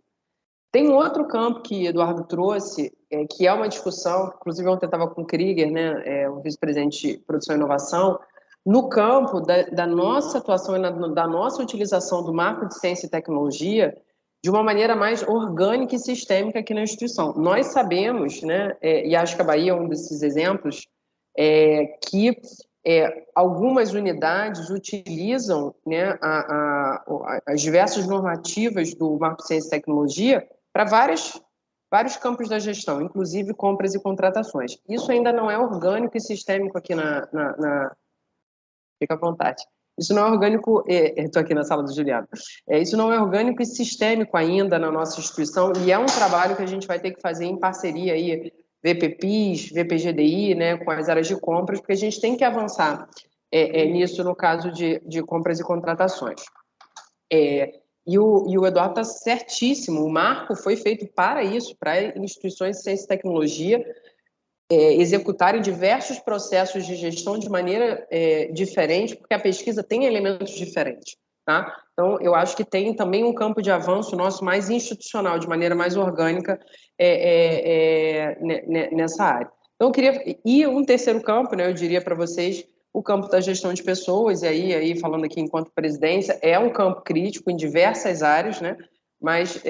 Tem um outro campo que Eduardo trouxe, que é uma discussão, inclusive ontem eu estava com o Krieger, né, o vice-presidente de Produção e Inovação, no campo da nossa atuação e da nossa utilização do marco de ciência e tecnologia de uma maneira mais orgânica e sistêmica aqui na instituição. Nós sabemos, né, e acho que a Bahia é um desses exemplos, que algumas unidades utilizam, né, as diversas normativas do Marco de Ciência e Tecnologia para vários campos da gestão, inclusive compras e contratações. Isso ainda não é orgânico e sistêmico aqui Fica à vontade. Isso não é orgânico, estou aqui na sala do Juliano, isso não é orgânico e sistêmico ainda na nossa instituição, e é um trabalho que a gente vai ter que fazer em parceria aí, VPPIS, VPGDI, né, com as áreas de compras, porque a gente tem que avançar nisso no caso de compras e contratações. E o Eduardo está certíssimo, o marco foi feito para isso, para instituições de ciência e tecnologia executarem diversos processos de gestão de maneira diferente, porque a pesquisa tem elementos diferentes. Tá? Então, eu acho que tem também um campo de avanço nosso mais institucional, de maneira mais orgânica nessa área. Então, eu queria... E um terceiro campo, né, eu diria para vocês, o campo da gestão de pessoas, e aí falando aqui enquanto presidência, é um campo crítico em diversas áreas, né, mas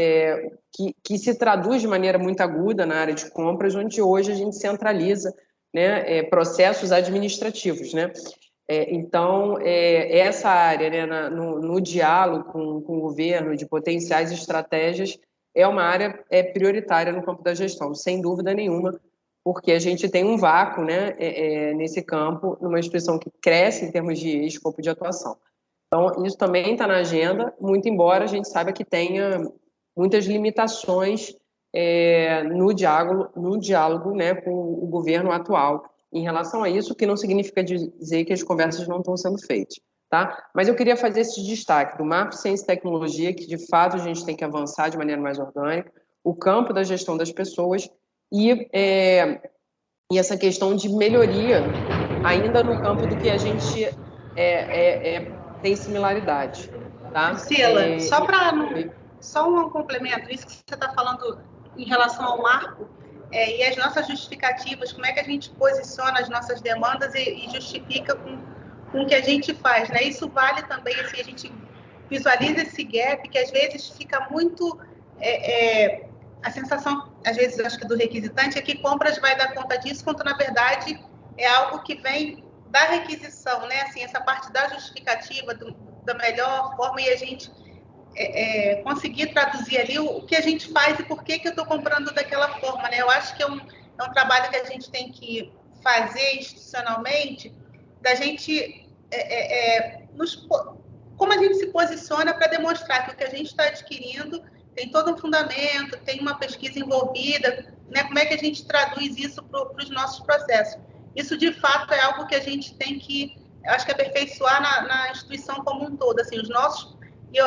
que se traduz de maneira muito aguda na área de compras, onde hoje a gente centraliza, né, processos administrativos, né? Então, essa área, né, no diálogo com o governo, de potenciais estratégias, é uma área prioritária no campo da gestão, sem dúvida nenhuma, porque a gente tem um vácuo, né, nesse campo, numa instituição que cresce em termos de escopo de atuação. Então, isso também está na agenda, muito embora a gente saiba que tenha muitas limitações no diálogo, né, com o governo atual, em relação a isso, que não significa dizer que as conversas não estão sendo feitas, tá? Mas eu queria fazer esse destaque do MAP Ciência e Tecnologia, que de fato a gente tem que avançar de maneira mais orgânica, o campo da gestão das pessoas e essa questão de melhoria ainda no campo do que a gente tem similaridade, tá? Priscila, só um complemento, isso que você está falando em relação ao marco e as nossas justificativas, como é que a gente posiciona as nossas demandas e justifica com o que a gente faz, né? Isso vale também, assim, a gente visualiza esse gap que às vezes fica muito... a sensação, às vezes, acho que do requisitante é que compras vai dar conta disso, quando na verdade é algo que vem da requisição, né? Assim, essa parte da justificativa, da melhor forma, e a gente conseguir traduzir ali o que a gente faz e por que eu estou comprando daquela forma, né? Eu acho que é um trabalho que a gente tem que fazer institucionalmente, da gente como a gente se posiciona para demonstrar que o que a gente está adquirindo tem todo um fundamento, tem uma pesquisa envolvida, né? Como é que a gente traduz isso para os nossos processos? Isso, de fato, é algo que a gente tem que, acho que, aperfeiçoar na instituição como um todo. Assim,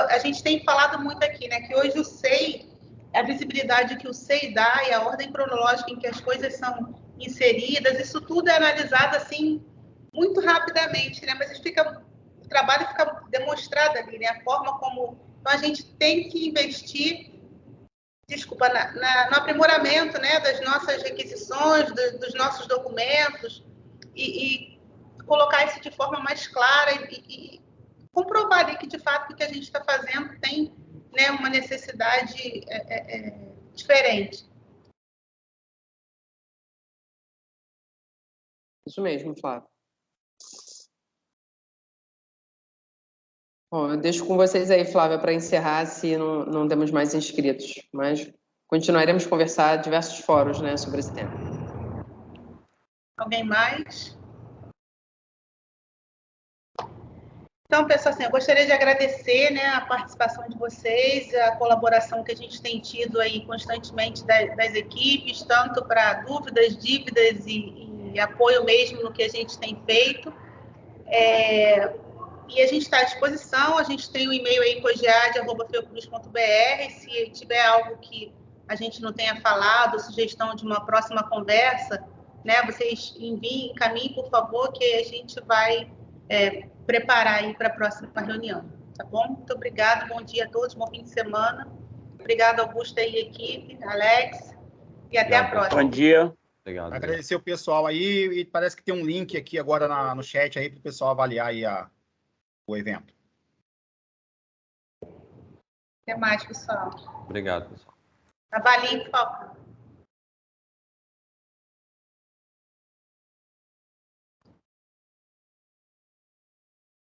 a gente tem falado muito aqui, né? Que hoje o SEI, a visibilidade que o SEI dá e a ordem cronológica em que as coisas são inseridas, isso tudo é analisado, assim, muito rapidamente, né? Mas o trabalho fica demonstrado ali, né? A forma como... Então, a gente tem que investir, no aprimoramento, né, das nossas requisições, dos nossos documentos e colocar isso de forma mais clara e comprovar ali que, de fato, o que a gente está fazendo tem, né, uma necessidade diferente. Isso mesmo, Flávio. Bom, eu deixo com vocês aí, Flávia, para encerrar, se não temos mais inscritos, mas continuaremos a conversar em diversos fóruns, né, sobre esse tema. Alguém mais? Então, pessoal, assim, eu gostaria de agradecer, né, a participação de vocês, a colaboração que a gente tem tido aí constantemente das equipes, tanto para dúvidas, dívidas e apoio mesmo no que a gente tem feito. E a gente está à disposição, a gente tem o e-mail aí, cogead@fiocruz.br, se tiver algo que a gente não tenha falado, sugestão de uma próxima conversa, né, vocês encaminhem, por favor, que a gente vai preparar aí para a próxima reunião, tá bom? Muito obrigada, bom dia a todos, bom fim de semana. Obrigado, Augusta e equipe, Alex, e até a próxima. Bom dia. Obrigado. Agradecer o pessoal aí, e parece que tem um link aqui agora no chat aí para o pessoal avaliar aí o evento. Até mais, pessoal. Obrigado, pessoal. Avaliem, por favor.